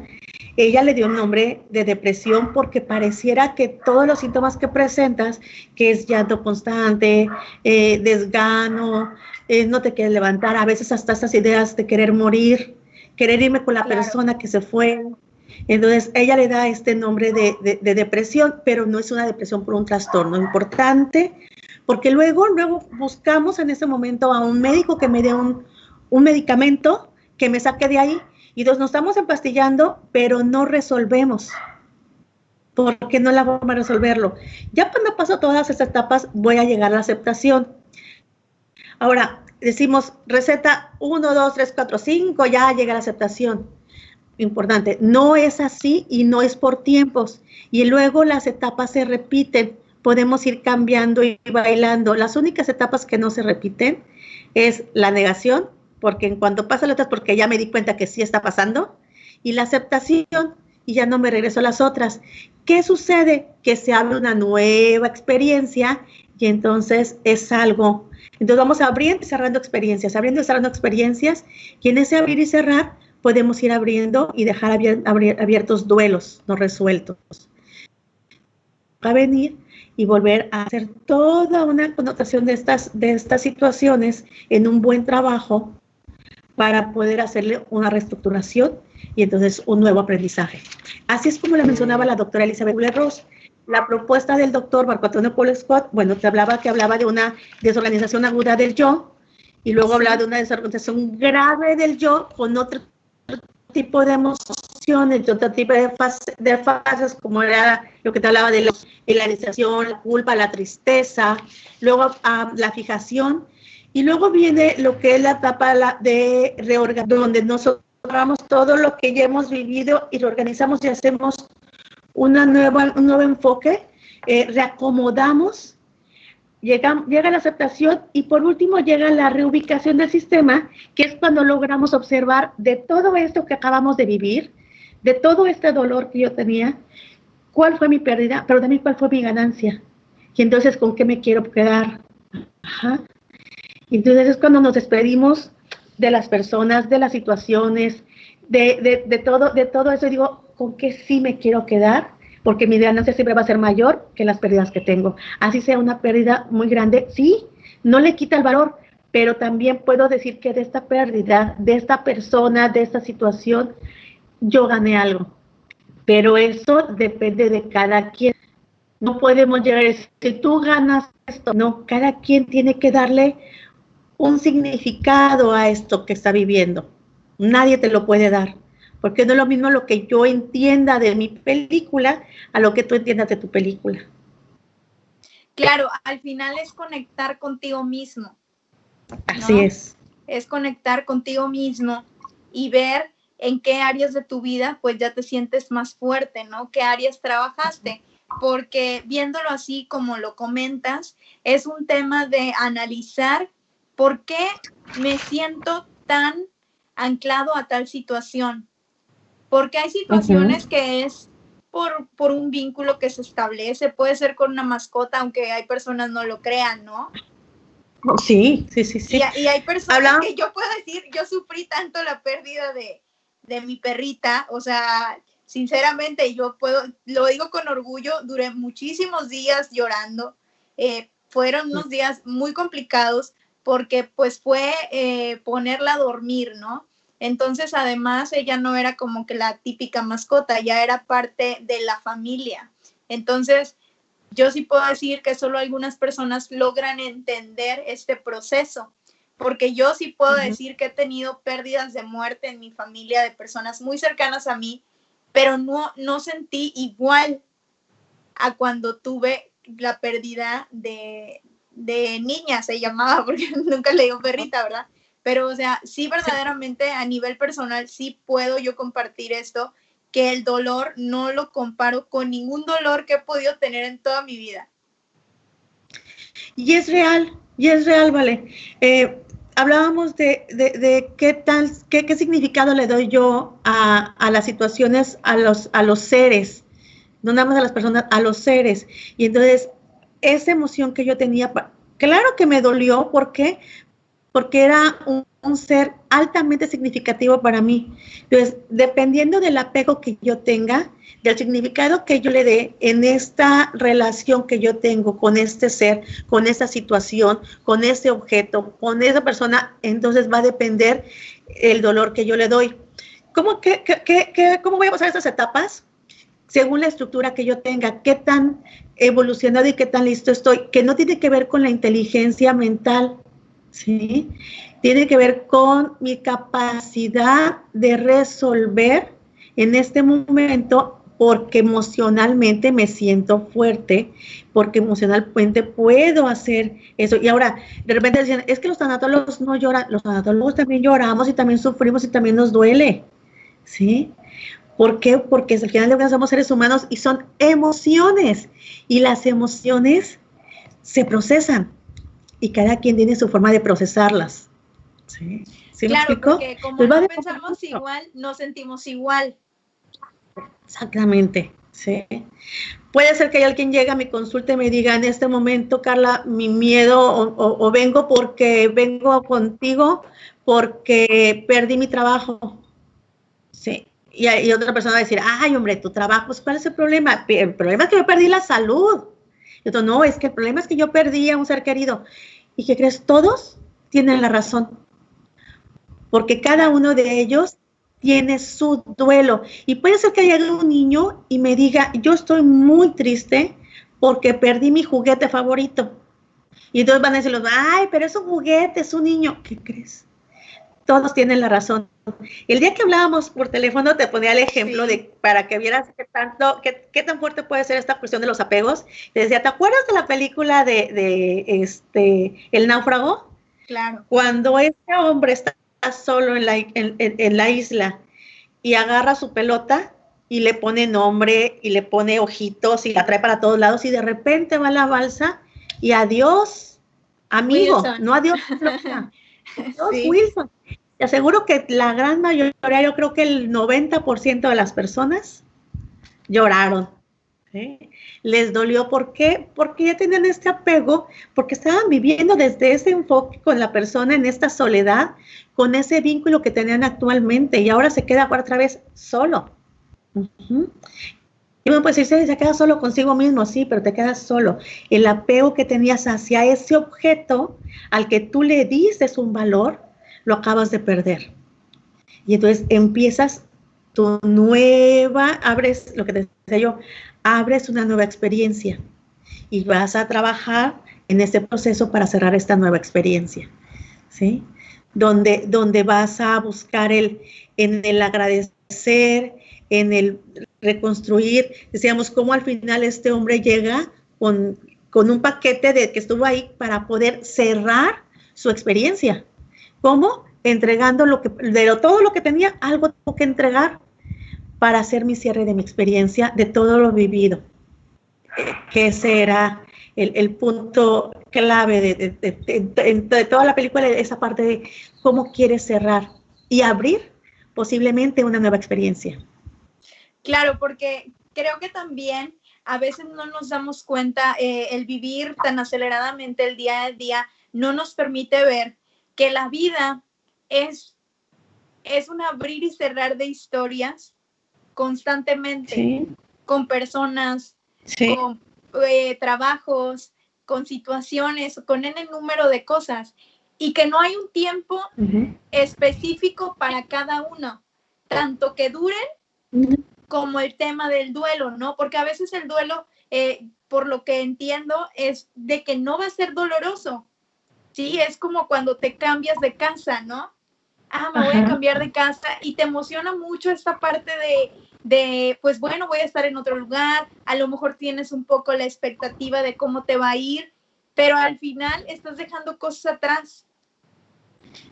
Ella le dio el nombre de depresión porque pareciera que todos los síntomas que presentas, que es llanto constante, desgano, no te quieres levantar, a veces hasta estas ideas de querer morir, querer irme con la persona que se fue. Entonces, ella le da este nombre de depresión, pero no es una depresión por un trastorno importante, porque luego buscamos en ese momento a un médico que me dé un medicamento que me saque de ahí, y entonces nos estamos empastillando, pero no resolvemos, porque no la vamos a resolverlo. Ya cuando paso todas estas etapas, voy a llegar a la aceptación. Ahora, decimos receta 1, 2, 3, 4, 5, ya llega la aceptación. Importante, no es así y no es por tiempos. Y luego las etapas se repiten, podemos ir cambiando y bailando. Las únicas etapas que no se repiten es la negación, porque en cuanto pasa la otra, porque ya me di cuenta que sí está pasando, y la aceptación, y ya no me regreso a las otras. ¿Qué sucede? Que se abre una nueva experiencia, y entonces es algo. Entonces vamos abriendo y cerrando experiencias, y en ese abrir y cerrar, podemos ir abriendo y dejar abiertos duelos no resueltos. Va a venir y volver a hacer toda una connotación de estas situaciones en un buen trabajo para poder hacerle una reestructuración y entonces un nuevo aprendizaje. Así es como le mencionaba la doctora Elizabeth Kubler-Ross. La propuesta del doctor Marco Antonio Paul Scott, bueno, que hablaba de una desorganización aguda del yo, y luego hablaba de una desorganización grave del yo con otro tipo de emociones, otro tipo de fases, como era lo que te hablaba de la realización, la culpa, la tristeza, luego la fijación, y luego viene lo que es la etapa de reorganización, donde nosotros vamos todo lo que ya hemos vivido y reorganizamos y hacemos un nuevo enfoque, reacomodamos. Llega la aceptación y por último llega la reubicación del sistema, que es cuando logramos observar de todo esto que acabamos de vivir, de todo este dolor que yo tenía, cuál fue mi pérdida, pero también cuál fue mi ganancia. Y entonces, ¿con qué me quiero quedar? Ajá. Entonces es cuando nos despedimos de las personas, de las situaciones, de todo eso, y digo, ¿con qué sí me quiero quedar? Porque mi ganancia siempre va a ser mayor que las pérdidas que tengo. Así sea una pérdida muy grande, sí, no le quita el valor, pero también puedo decir que de esta pérdida, de esta persona, de esta situación, yo gané algo. Pero eso depende de cada quien. No podemos llegar a decir, si tú ganas esto, no, cada quien tiene que darle un significado a esto que está viviendo. Nadie te lo puede dar. Porque no es lo mismo lo que yo entienda de mi película a lo que tú entiendas de tu película. Claro, al final es conectar contigo mismo, ¿no? Así es. Es conectar contigo mismo y ver en qué áreas de tu vida pues ya te sientes más fuerte, ¿no? ¿Qué áreas trabajaste? Porque viéndolo así como lo comentas, es un tema de analizar por qué me siento tan anclado a tal situación. Porque hay situaciones que es por un vínculo que se establece, puede ser con una mascota, aunque hay personas no lo crean, ¿no? Sí. Y hay personas que yo puedo decir, yo sufrí tanto la pérdida de mi perrita, o sea, sinceramente lo digo con orgullo, duré muchísimos días llorando fueron unos días muy complicados porque pues fue ponerla a dormir, ¿no? Entonces, además, ella no era como que la típica mascota, ya era parte de la familia. Entonces, yo sí puedo decir que solo algunas personas logran entender este proceso, porque yo sí puedo decir que he tenido pérdidas de muerte en mi familia de personas muy cercanas a mí, pero no sentí igual a cuando tuve la pérdida de niña, se llamaba, porque nunca le digo perrita, ¿verdad? Pero, o sea, sí verdaderamente a nivel personal sí puedo yo compartir esto, que el dolor no lo comparo con ningún dolor que he podido tener en toda mi vida. Y es real, Vale. Hablábamos de qué significado le doy yo a las situaciones, a los seres, no nada más a las personas, a los seres. Y entonces, esa emoción que yo tenía, claro que me dolió, ¿por qué? Porque era un ser altamente significativo para mí. Entonces, dependiendo del apego que yo tenga, del significado que yo le dé en esta relación que yo tengo con este ser, con esta situación, con este objeto, con esa persona, entonces va a depender el dolor que yo le doy. ¿Cómo voy a pasar estas etapas? Según la estructura que yo tenga, qué tan evolucionado y qué tan listo estoy, que no tiene que ver con la inteligencia mental, ¿sí? Tiene que ver con mi capacidad de resolver en este momento, porque emocionalmente me siento fuerte, porque emocionalmente puedo hacer eso. Y ahora, de repente decían, es que los tanatólogos no lloran, los tanatólogos también lloramos y también sufrimos y también nos duele, ¿sí? ¿Por qué? Porque al final de cuentas somos seres humanos y son emociones, y las emociones se procesan y cada quien tiene su forma de procesarlas. ¿Sí? ¿Sí claro, me explico? porque como no pensamos igual, no sentimos igual. Exactamente, sí. Puede ser que alguien llegue a mi consulta y me diga, en este momento, Carla, mi miedo, o vengo contigo porque perdí mi trabajo. Sí. Y otra persona va a decir, ay, hombre, tu trabajo, pues, ¿cuál es el problema? El problema es que yo perdí la salud. Y otro, no, es que el problema es que yo perdí a un ser querido. ¿Y qué crees? Todos tienen la razón, porque cada uno de ellos tiene su duelo. Y puede ser que llegue un niño y me diga, yo estoy muy triste porque perdí mi juguete favorito. Y entonces van a decir, ay, pero es un juguete, es un niño. ¿Qué crees? Todos tienen la razón. El día que hablábamos por teléfono te ponía el ejemplo para que vieras qué tan fuerte puede ser esta cuestión de los apegos. Te decía, ¿te acuerdas de la película de El Náufrago? Claro. Cuando este hombre está solo en la isla y agarra su pelota y le pone nombre y le pone ojitos y la trae para todos lados, y de repente va a la balsa y adiós, amigo, Wilson. no adiós, pelota. Adiós, Sí. Wilson. Te aseguro que la gran mayoría, yo creo que el 90% de las personas lloraron. ¿Sí? Les dolió. ¿Por qué? Porque ya tenían este apego, porque estaban viviendo desde ese enfoque con la persona en esta soledad, con ese vínculo que tenían actualmente, y ahora se queda otra vez solo. Y uno puede decir, se queda solo consigo mismo, sí, pero te quedas solo. El apego que tenías hacia ese objeto al que tú le dices un valor, lo acabas de perder. Y entonces empiezas abres, lo que te decía yo, abres una nueva experiencia y vas a trabajar en este proceso para cerrar esta nueva experiencia, ¿sí? Donde vas a buscar en el agradecer, en el reconstruir. Decíamos cómo al final este hombre llega con un paquete de que estuvo ahí para poder cerrar su experiencia. ¿Cómo? Entregando todo lo que tenía, algo tengo que entregar para hacer mi cierre de mi experiencia, de todo lo vivido. Que ese era el punto clave de toda la película, esa parte de cómo quieres cerrar y abrir posiblemente una nueva experiencia. Claro, porque creo que también a veces no nos damos cuenta, el vivir tan aceleradamente el día a día no nos permite ver que la vida es un abrir y cerrar de historias constantemente, Sí. con personas, Sí. con trabajos, con situaciones, con N número de cosas, y que no hay un tiempo específico para cada uno, tanto que duren como el tema del duelo, ¿no? Porque a veces el duelo, por lo que entiendo, es de que no va a ser doloroso, ¿sí? Es como cuando te cambias de casa, ¿no? Me voy a cambiar de casa, y te emociona mucho esta parte de, pues bueno, voy a estar en otro lugar, a lo mejor tienes un poco la expectativa de cómo te va a ir, pero al final estás dejando cosas atrás.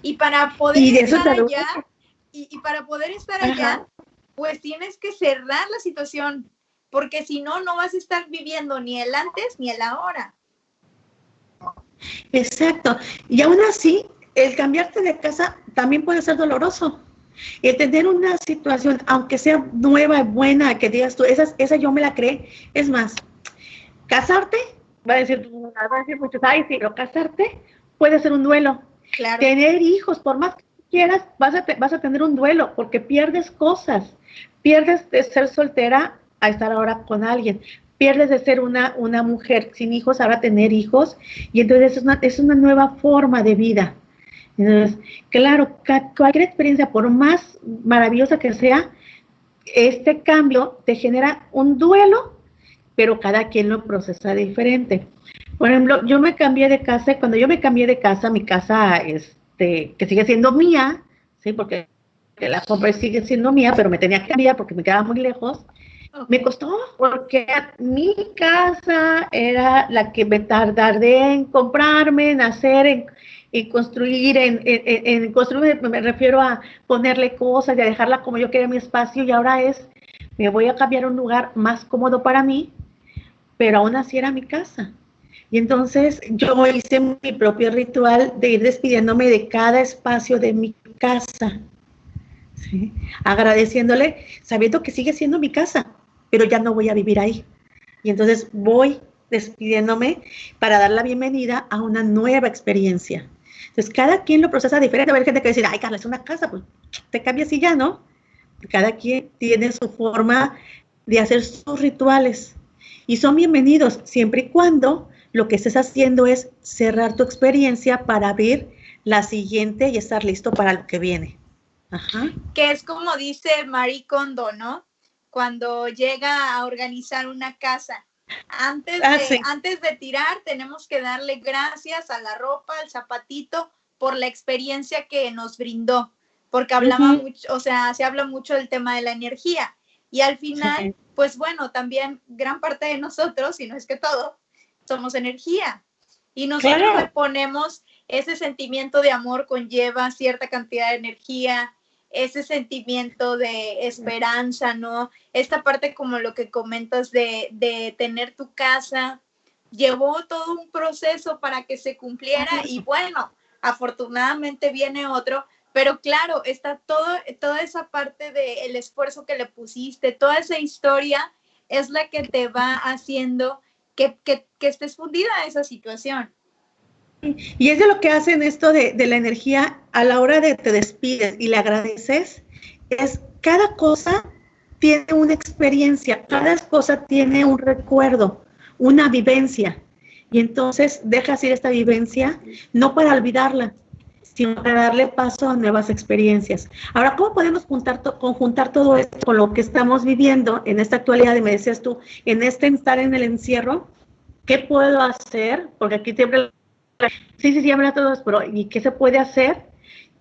Y para poder estar allá, para poder estar allá, pues tienes que cerrar la situación, porque si no, no vas a estar viviendo ni el antes ni el ahora. Exacto. Y aún así, el cambiarte de casa también puede ser doloroso. El tener una situación, aunque sea nueva y buena, que digas tú, esa yo me la creé. Es más, casarte, va a decir muchos, ay, sí, pero casarte puede ser un duelo. Claro. Tener hijos, por más que quieras, vas a tener un duelo, porque pierdes cosas. Pierdes de ser soltera a estar ahora con alguien. Pierdes de ser una mujer sin hijos, ahora tener hijos, y entonces es una nueva forma de vida. Entonces, claro, cualquier experiencia, por más maravillosa que sea, este cambio te genera un duelo, pero cada quien lo procesa diferente. Por ejemplo, yo me cambié de casa, y cuando yo me cambié de casa, mi casa, que sigue siendo mía, ¿sí? Porque la compra sigue siendo mía, pero me tenía que cambiar porque me quedaba muy lejos. Me costó, porque mi casa era la que me tardé en comprarme, en hacer, en construir, en construir, me refiero a ponerle cosas y a dejarla como yo quería mi espacio, y ahora me voy a cambiar a un lugar más cómodo para mí, pero aún así era mi casa. Y entonces yo hice mi propio ritual de ir despidiéndome de cada espacio de mi casa, ¿sí? Agradeciéndole, sabiendo que sigue siendo mi casa, pero ya no voy a vivir ahí. Y entonces voy despidiéndome para dar la bienvenida a una nueva experiencia. Entonces, cada quien lo procesa diferente. Va a haber gente que va a decir, ay, Carla, es una casa, pues te cambias y ya, ¿no? Cada quien tiene su forma de hacer sus rituales. Y son bienvenidos, siempre y cuando lo que estés haciendo es cerrar tu experiencia para abrir la siguiente y estar listo para lo que viene. Que es como dice Marie Kondo, ¿no? Cuando llega a organizar una casa, antes de tirar, tenemos que darle gracias a la ropa, al zapatito, por la experiencia que nos brindó, porque hablaba mucho, o sea, se habla mucho del tema de la energía, y al final, pues bueno, también gran parte de nosotros, si no es que todo, somos energía, y nosotros le ponemos ese sentimiento de amor, conlleva cierta cantidad de energía, ese sentimiento de esperanza, ¿no? Esta parte, como lo que comentas de tener tu casa, llevó todo un proceso para que se cumpliera, y bueno, afortunadamente viene otro, pero claro, está toda esa parte del esfuerzo que le pusiste, toda esa historia es la que te va haciendo que estés fundida en esa situación. Y es de lo que hacen esto de la energía a la hora de te despides y le agradeces, es cada cosa tiene una experiencia, cada cosa tiene un recuerdo, una vivencia, y entonces dejas ir esta vivencia no para olvidarla, sino para darle paso a nuevas experiencias. Ahora, ¿cómo podemos conjuntar todo esto con lo que estamos viviendo en esta actualidad? Y me decías tú, en estar en el encierro, ¿qué puedo hacer? Porque aquí siempre sí, habla todos, pero ¿y qué se puede hacer?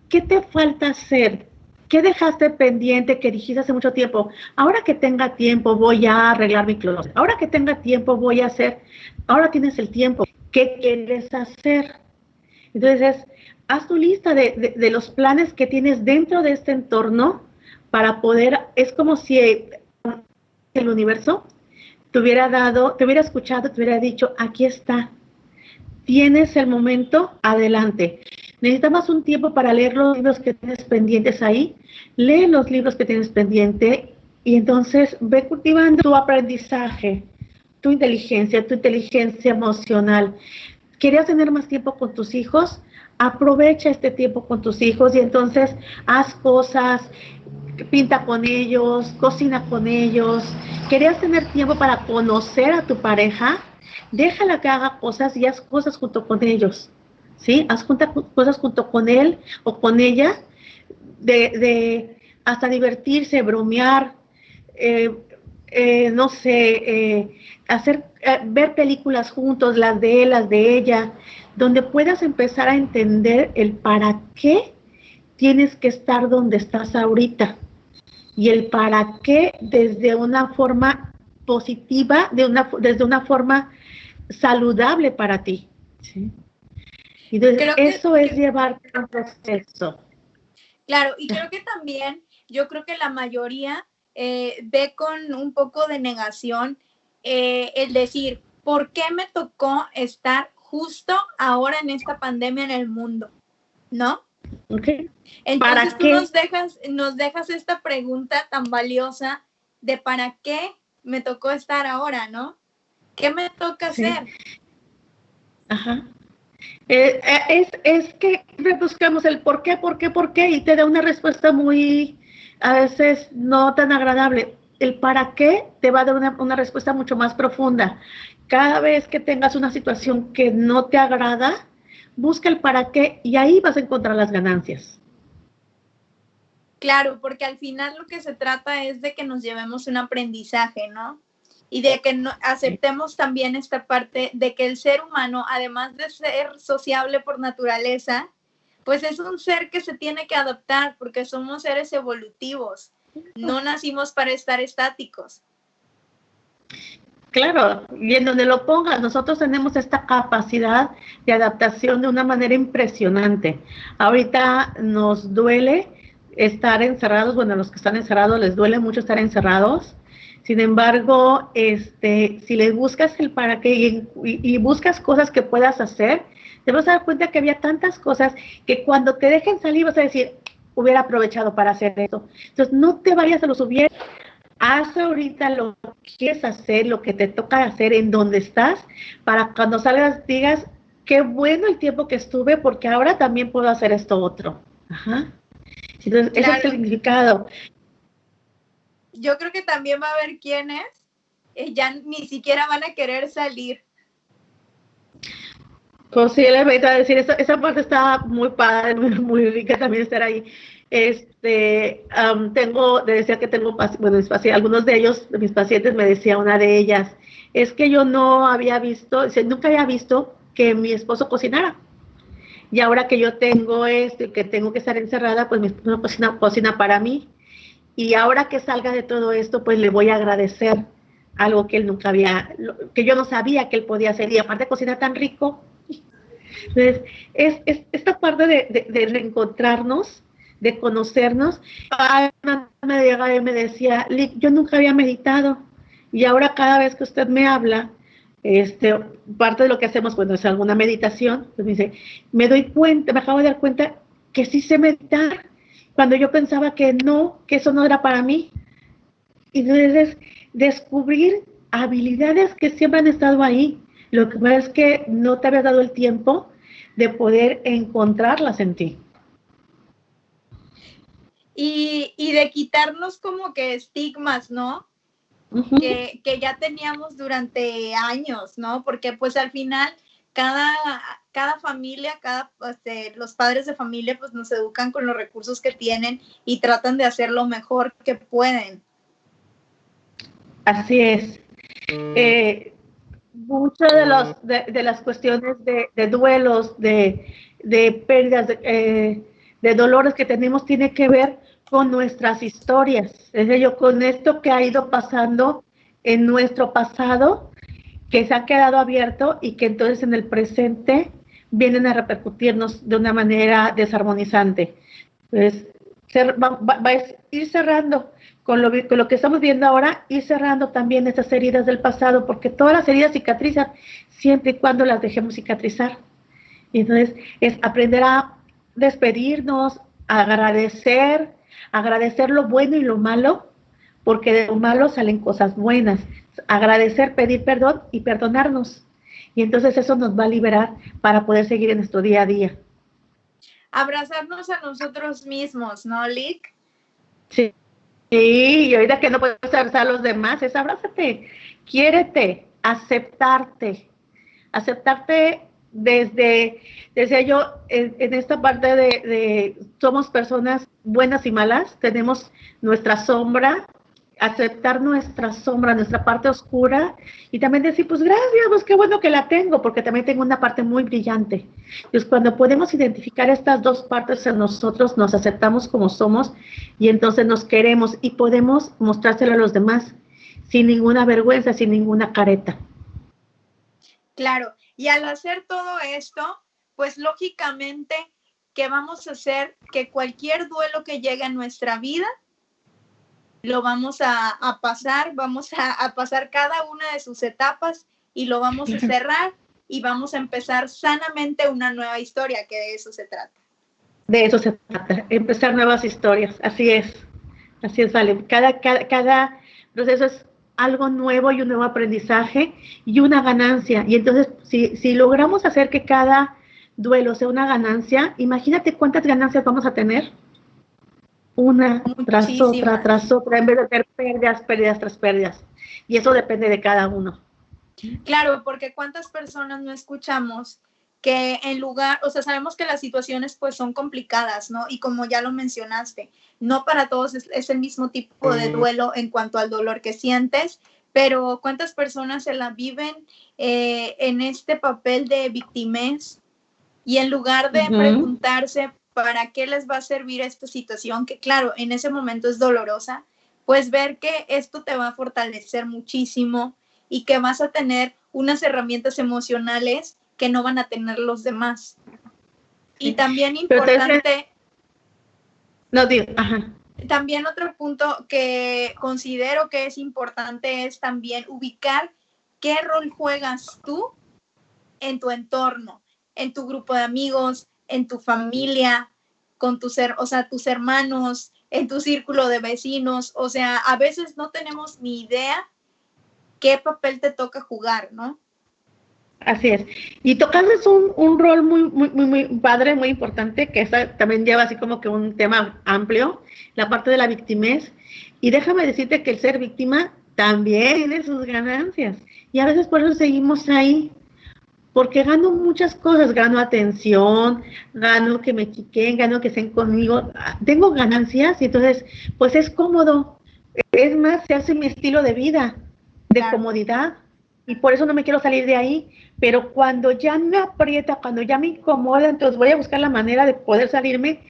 ¿Qué te falta hacer? ¿Qué dejaste pendiente que dijiste hace mucho tiempo? Ahora que tenga tiempo voy a arreglar mi closet. Ahora que tenga tiempo voy a hacer. Ahora tienes el tiempo. ¿Qué quieres hacer? Entonces, haz tu lista de los planes que tienes dentro de este entorno para poder, es como si el universo te hubiera escuchado, te hubiera dicho, aquí está. Tienes el momento, adelante. Necesitas un tiempo para leer los libros que tienes pendientes ahí. Lee los libros que tienes pendiente y entonces ve cultivando tu aprendizaje, tu inteligencia emocional. ¿Querías tener más tiempo con tus hijos? Aprovecha este tiempo con tus hijos y entonces haz cosas, pinta con ellos, cocina con ellos. ¿Querías tener tiempo para conocer a tu pareja? déjala que haga cosas y haz cosas junto con ellos, ¿sí? Cosas junto con él o con ella, de hasta divertirse, bromear, eh, no sé, ver películas juntos, las de él, las de ella, donde puedas empezar a entender el para qué tienes que estar donde estás ahorita y el para qué desde una forma positiva, desde una forma saludable para ti. ¿Sí? Y entonces, eso es llevarte a un proceso. Claro, y creo que también, yo creo que la mayoría ve con un poco de negación el decir, ¿por qué me tocó estar justo ahora en esta pandemia en el mundo? ¿No? Okay. Entonces tú nos dejas esta pregunta tan valiosa de ¿para qué me tocó estar ahora, no? ¿Qué me toca hacer? Ajá. Es que buscamos el por qué, y te da una respuesta muy, a veces no tan agradable. El para qué te va a dar una respuesta mucho más profunda. Cada vez que tengas una situación que no te agrada, busca el para qué y ahí vas a encontrar las ganancias. Claro, porque al final lo que se trata es de que nos llevemos un aprendizaje, ¿no? Y de que aceptemos también esta parte de que el ser humano, además de ser sociable por naturaleza, pues es un ser que se tiene que adaptar porque somos seres evolutivos. No nacimos para estar estáticos. Claro, y en donde lo pongas, nosotros tenemos esta capacidad de adaptación de una manera impresionante. Ahorita nos duele estar encerrados, bueno, a los que están encerrados les duele mucho estar encerrados. Sin embargo, si le buscas el para qué y buscas cosas que puedas hacer, te vas a dar cuenta que había tantas cosas que cuando te dejen salir vas a decir, hubiera aprovechado para hacer esto. Entonces, no te vayas a los hubiera. Haz ahorita lo que quieres hacer, lo que te toca hacer en donde estás, para cuando salgas digas, qué bueno el tiempo que estuve, porque ahora también puedo hacer esto otro. Ajá. Entonces, claro. Ese es el significado. Yo creo que también va a haber quienes ya ni siquiera van a querer salir. Pues sí, les voy a decir, esa parte está muy padre, muy rica también estar ahí. Decía que tengo, bueno, algunos de ellos, de mis pacientes, me decía una de ellas, es que yo no había visto, nunca había visto que mi esposo cocinara. Y ahora que yo tengo que tengo que estar encerrada, pues mi esposo cocina para mí. Y ahora que salga de todo esto, pues le voy a agradecer algo que él nunca había, que yo no sabía que él podía hacer. Y aparte cocina tan rico. Entonces, es esta parte de reencontrarnos, de conocernos. Me llegaba y me decía, Lick, yo nunca había meditado y ahora cada vez que usted me habla, parte de lo que hacemos cuando es alguna meditación, pues me dice, me acabo de dar cuenta que sí sé meditar cuando yo pensaba que no, que eso no era para mí. Y entonces descubrir habilidades que siempre han estado ahí. Lo que pasa es que no te habías dado el tiempo de poder encontrarlas en ti. Y de quitarnos como que estigmas, ¿no? Uh-huh. Que ya teníamos durante años, ¿no? Porque pues al final cada familia, los padres de familia pues nos educan con los recursos que tienen y tratan de hacer lo mejor que pueden. Así es. Muchas de las cuestiones de duelos, de pérdidas, de dolores que tenemos tiene que ver con nuestras historias. Es decir, con esto que ha ido pasando en nuestro pasado, que se ha quedado abierto y que entonces en el presente vienen a repercutirnos de una manera desarmonizante. Entonces, va a ir cerrando con lo que estamos viendo ahora, ir cerrando también esas heridas del pasado, porque todas las heridas cicatrizan siempre y cuando las dejemos cicatrizar. Y entonces es aprender a despedirnos, a agradecer lo bueno y lo malo, porque de lo malo salen cosas buenas. Agradecer, pedir perdón y perdonarnos. Y entonces eso nos va a liberar para poder seguir en nuestro día a día. Abrazarnos a nosotros mismos, ¿no, Lick? Sí. Sí, y ahorita que no puedes abrazar a los demás, es abrázate, quiérete, aceptarte, aceptarte desde yo, en esta parte de somos personas buenas y malas, tenemos nuestra sombra, aceptar nuestra sombra, nuestra parte oscura, y también decir, pues gracias, pues qué bueno que la tengo, porque también tengo una parte muy brillante. Entonces, cuando podemos identificar estas dos partes en nosotros, nos aceptamos como somos, y entonces nos queremos, y podemos mostrárselo a los demás, sin ninguna vergüenza, sin ninguna careta. Claro, y al hacer todo esto, pues lógicamente que vamos a hacer que cualquier duelo que llegue a nuestra vida, lo vamos a pasar, vamos a pasar cada una de sus etapas y lo vamos a cerrar y vamos a empezar sanamente una nueva historia, que de eso se trata. De eso se trata, empezar nuevas historias, así es, Vale. Cada proceso es algo nuevo y un nuevo aprendizaje y una ganancia. Y entonces, si logramos hacer que cada duelo sea una ganancia, imagínate cuántas ganancias vamos a tener. Una tras otra, en vez de tener pérdidas tras pérdidas. Y eso depende de cada uno. Claro, porque cuántas personas no escuchamos que en lugar, o sea, sabemos que las situaciones pues son complicadas, ¿no? Y como ya lo mencionaste, no para todos es el mismo tipo de duelo en cuanto al dolor que sientes, pero cuántas personas se la viven en este papel de víctimas y en lugar de preguntarse para qué les va a servir esta situación, que claro, en ese momento es dolorosa, pues ver que esto te va a fortalecer muchísimo y que vas a tener unas herramientas emocionales que no van a tener los demás. Y también importante... También otro punto que considero que es importante es también ubicar qué rol juegas tú en tu entorno, en tu grupo de amigos, en tu familia, con tus hermanos, en tu círculo de vecinos. O sea, a veces no tenemos ni idea qué papel te toca jugar, ¿no? Así es. Y tocando es un rol muy padre, muy importante, que también lleva así como que un tema amplio, la parte de la victimez. Y déjame decirte que el ser víctima también tiene sus ganancias. Y a veces por eso seguimos ahí, porque gano muchas cosas, gano atención, gano que me chiquen, gano que estén conmigo, tengo ganancias y entonces pues es cómodo. Es más, se hace mi estilo de vida, de comodidad. Y por eso no me quiero salir de ahí, pero cuando ya me aprieta, cuando ya me incomoda, entonces voy a buscar la manera de poder salirme,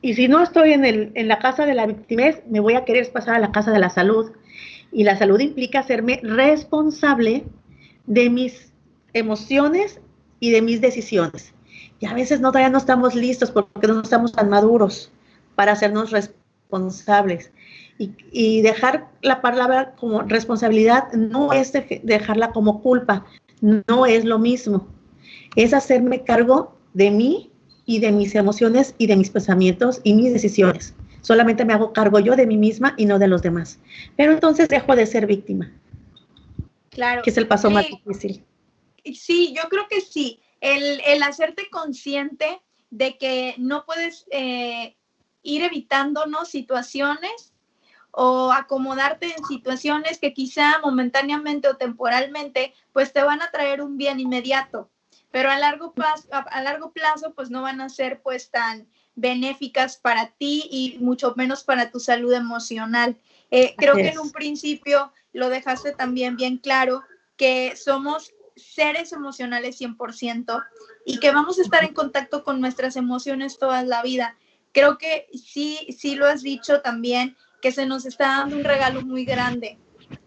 y si no estoy en la casa de la victimez, me voy a querer pasar a la casa de la salud, y la salud implica hacerme responsable de mis emociones y de mis decisiones, y a veces todavía no estamos listos porque no estamos tan maduros para hacernos responsables. Y dejar la palabra como responsabilidad no es dejarla como culpa, no es lo mismo. Es hacerme cargo de mí y de mis emociones y de mis pensamientos y mis decisiones. Solamente me hago cargo yo de mí misma y no de los demás. Pero entonces dejo de ser víctima. Claro. Que es el paso más difícil. Sí, yo creo que sí. El hacerte consciente de que no puedes ir evitándonos situaciones o acomodarte en situaciones que quizá momentáneamente o temporalmente pues te van a traer un bien inmediato, pero a largo plazo pues no van a ser pues tan benéficas para ti y mucho menos para tu salud emocional. Creo que en un principio lo dejaste también bien claro, que somos seres emocionales 100% y que vamos a estar en contacto con nuestras emociones toda la vida. Creo que sí lo has dicho también, que se nos está dando un regalo muy grande.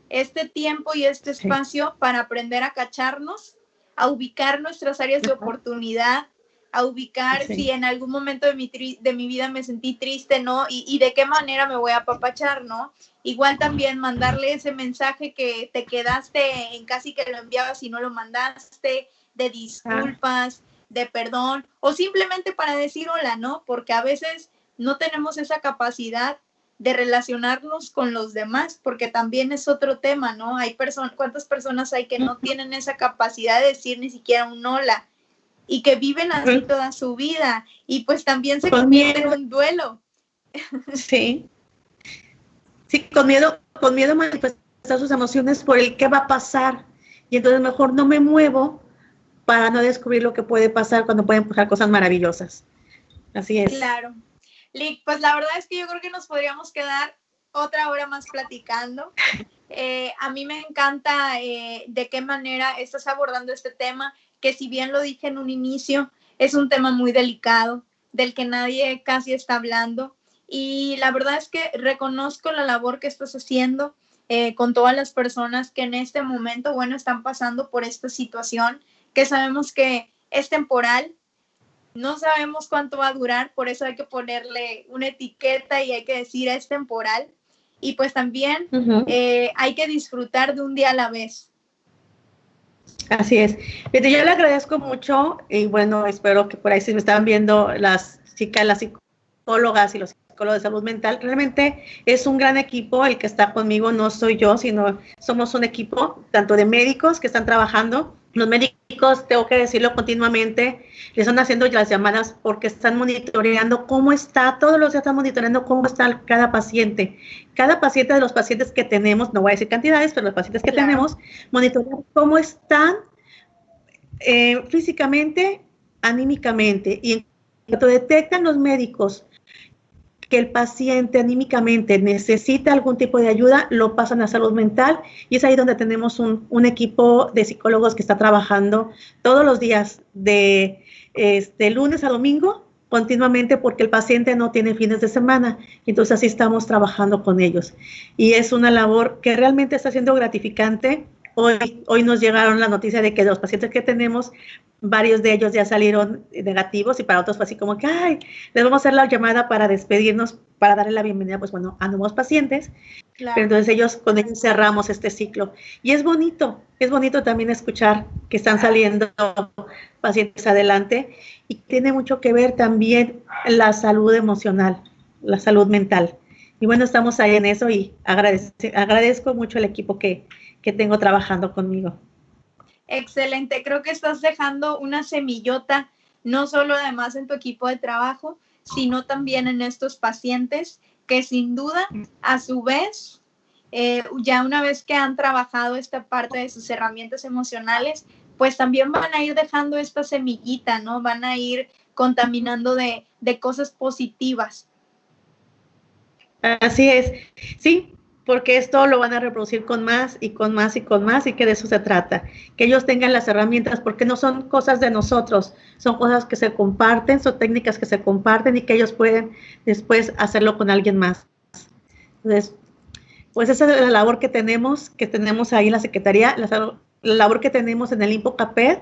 Este tiempo y este espacio para aprender a cacharnos, a ubicar nuestras áreas de oportunidad, a ubicar si en algún momento de mi vida me sentí triste, ¿no? Y de qué manera me voy a apapachar, ¿no? Igual también mandarle ese mensaje que te quedaste en casi que lo enviabas y no lo mandaste, de disculpas, de perdón, o simplemente para decir hola, ¿no? Porque a veces no tenemos esa capacidad de relacionarnos con los demás, porque también es otro tema, ¿no? ¿Cuántas personas hay que no tienen esa capacidad de decir ni siquiera un hola y que viven así toda su vida y pues también se convierte en un duelo? Sí, con miedo manifestar sus emociones por el qué va a pasar, y entonces mejor no me muevo para no descubrir lo que puede pasar cuando pueden pasar cosas maravillosas. Así es. Claro. Lick, pues la verdad es que yo creo que nos podríamos quedar otra hora más platicando. A mí me encanta de qué manera estás abordando este tema, que si bien lo dije en un inicio, es un tema muy delicado, del que nadie casi está hablando. Y la verdad es que reconozco la labor que estás haciendo con todas las personas que en este momento, bueno, están pasando por esta situación, que sabemos que es temporal. No sabemos cuánto va a durar, por eso hay que ponerle una etiqueta y hay que decir es temporal. Y pues también hay que disfrutar de un día a la vez. Así es. Yo le agradezco mucho y bueno, espero que por ahí si me estaban viendo las chicas, las psicólogas y los psicólogos de salud mental, realmente es un gran equipo el que está conmigo, no soy yo, sino somos un equipo tanto de médicos que están trabajando. Los médicos, tengo que decirlo continuamente, les están haciendo las llamadas porque están monitoreando cómo está, todos los días están monitoreando cómo está cada paciente. Cada paciente de los pacientes que tenemos, no voy a decir cantidades, pero los pacientes que tenemos, monitorean cómo están físicamente, anímicamente. Y en cuanto detectan los médicos que el paciente anímicamente necesita algún tipo de ayuda, lo pasan a salud mental y es ahí donde tenemos un equipo de psicólogos que está trabajando todos los días de lunes a domingo continuamente porque el paciente no tiene fines de semana, entonces así estamos trabajando con ellos y es una labor que realmente está siendo gratificante. Hoy nos llegaron la noticia de que los pacientes que tenemos, varios de ellos ya salieron negativos y para otros fue así como que, ay, les vamos a hacer la llamada para despedirnos, para darle la bienvenida, pues bueno, a nuevos pacientes. Claro. Pero entonces con ellos cerramos este ciclo. Y es bonito también escuchar que están saliendo pacientes adelante y tiene mucho que ver también la salud emocional, la salud mental. Y bueno, estamos ahí en eso y agradezco mucho al equipo que tengo trabajando conmigo. Excelente, creo que estás dejando una semillota, no solo además en tu equipo de trabajo, sino también en estos pacientes que sin duda, a su vez, ya una vez que han trabajado esta parte de sus herramientas emocionales, pues también van a ir dejando esta semillita, ¿no? Van a ir contaminando de cosas positivas. Así es, sí. Porque esto lo van a reproducir con más y con más y con más y que de eso se trata, que ellos tengan las herramientas porque no son cosas de nosotros, son cosas que se comparten, son técnicas que se comparten y que ellos pueden después hacerlo con alguien más. Entonces, pues esa es la labor que tenemos ahí en la Secretaría, la labor que tenemos en el INPO-CAPED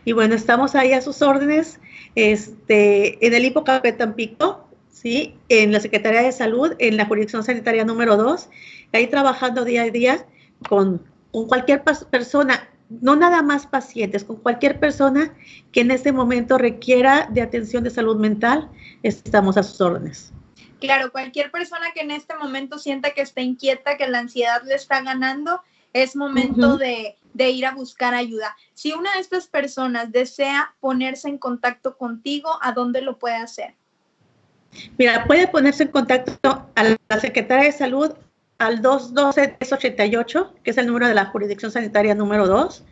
y bueno, estamos ahí a sus órdenes, en el INPO-CAPED Tampico, ¿sí? En la Secretaría de Salud, en la Jurisdicción Sanitaria número 2, ahí trabajando día a día con cualquier persona, no nada más pacientes, con cualquier persona que en este momento requiera de atención de salud mental, estamos a sus órdenes. Claro, cualquier persona que en este momento sienta que está inquieta, que la ansiedad le está ganando, es momento de ir a buscar ayuda. Si una de estas personas desea ponerse en contacto contigo, ¿a dónde lo puede hacer? Mira, puede ponerse en contacto a la Secretaría de Salud al 212-388, que es el número de la Jurisdicción Sanitaria número 2,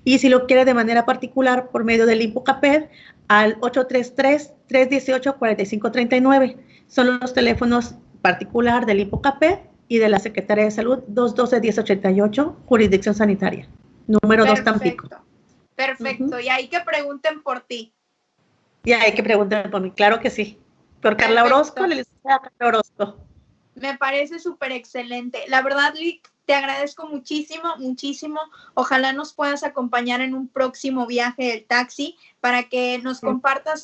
y si lo quiere de manera particular por medio del INPO-CAPED al 833-318-4539. Son los teléfonos particular del INPO-CAPED y de la Secretaría de Salud 212-1088, Jurisdicción Sanitaria, número 2 Tampico. Perfecto, y ahí que pregunten por ti. Y hay que preguntar por mí, claro que sí. Por Carla Orozco, la licenciada Carla Orozco. Me parece súper excelente. La verdad, Lick, te agradezco muchísimo, muchísimo. Ojalá nos puedas acompañar en un próximo viaje del taxi para que nos compartas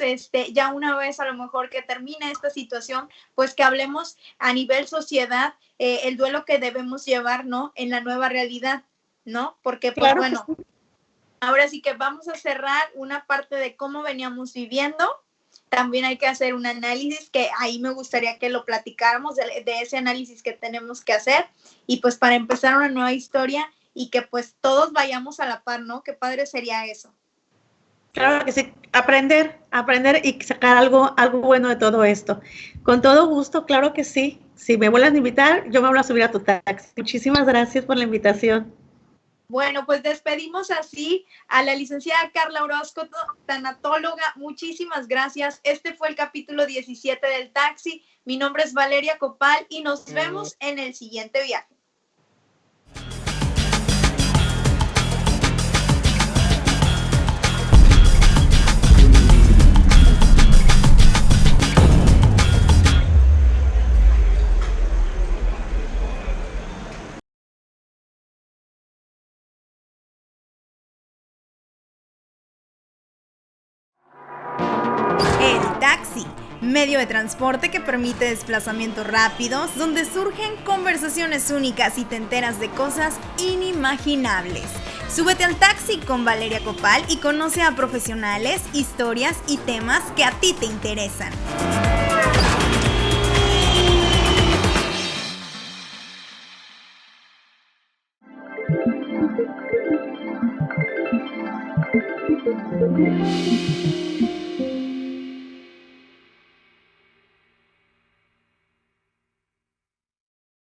ya una vez a lo mejor que termine esta situación, pues que hablemos a nivel sociedad el duelo que debemos llevar, ¿no? En la nueva realidad, ¿no? Porque, pues claro, bueno, sí. Ahora sí que vamos a cerrar una parte de cómo veníamos viviendo. También hay que hacer un análisis que ahí me gustaría que lo platicáramos de ese análisis que tenemos que hacer y pues para empezar una nueva historia y que pues todos vayamos a la par, ¿no? Qué padre sería eso. Claro que sí, aprender y sacar algo bueno de todo esto. Con todo gusto, claro que sí. Si me vuelven a invitar, yo me voy a subir a tu taxi. Muchísimas gracias por la invitación. Bueno, pues despedimos así a la licenciada Carla Orozco, tanatóloga. Muchísimas gracias. Este fue el capítulo 17 del Taxi. Mi nombre es Valeria Copal y nos vemos en el siguiente viaje. El taxi, medio de transporte que permite desplazamientos rápidos, donde surgen conversaciones únicas y te enteras de cosas inimaginables. Súbete al taxi con Valeria Copal y conoce a profesionales, historias y temas que a ti te interesan.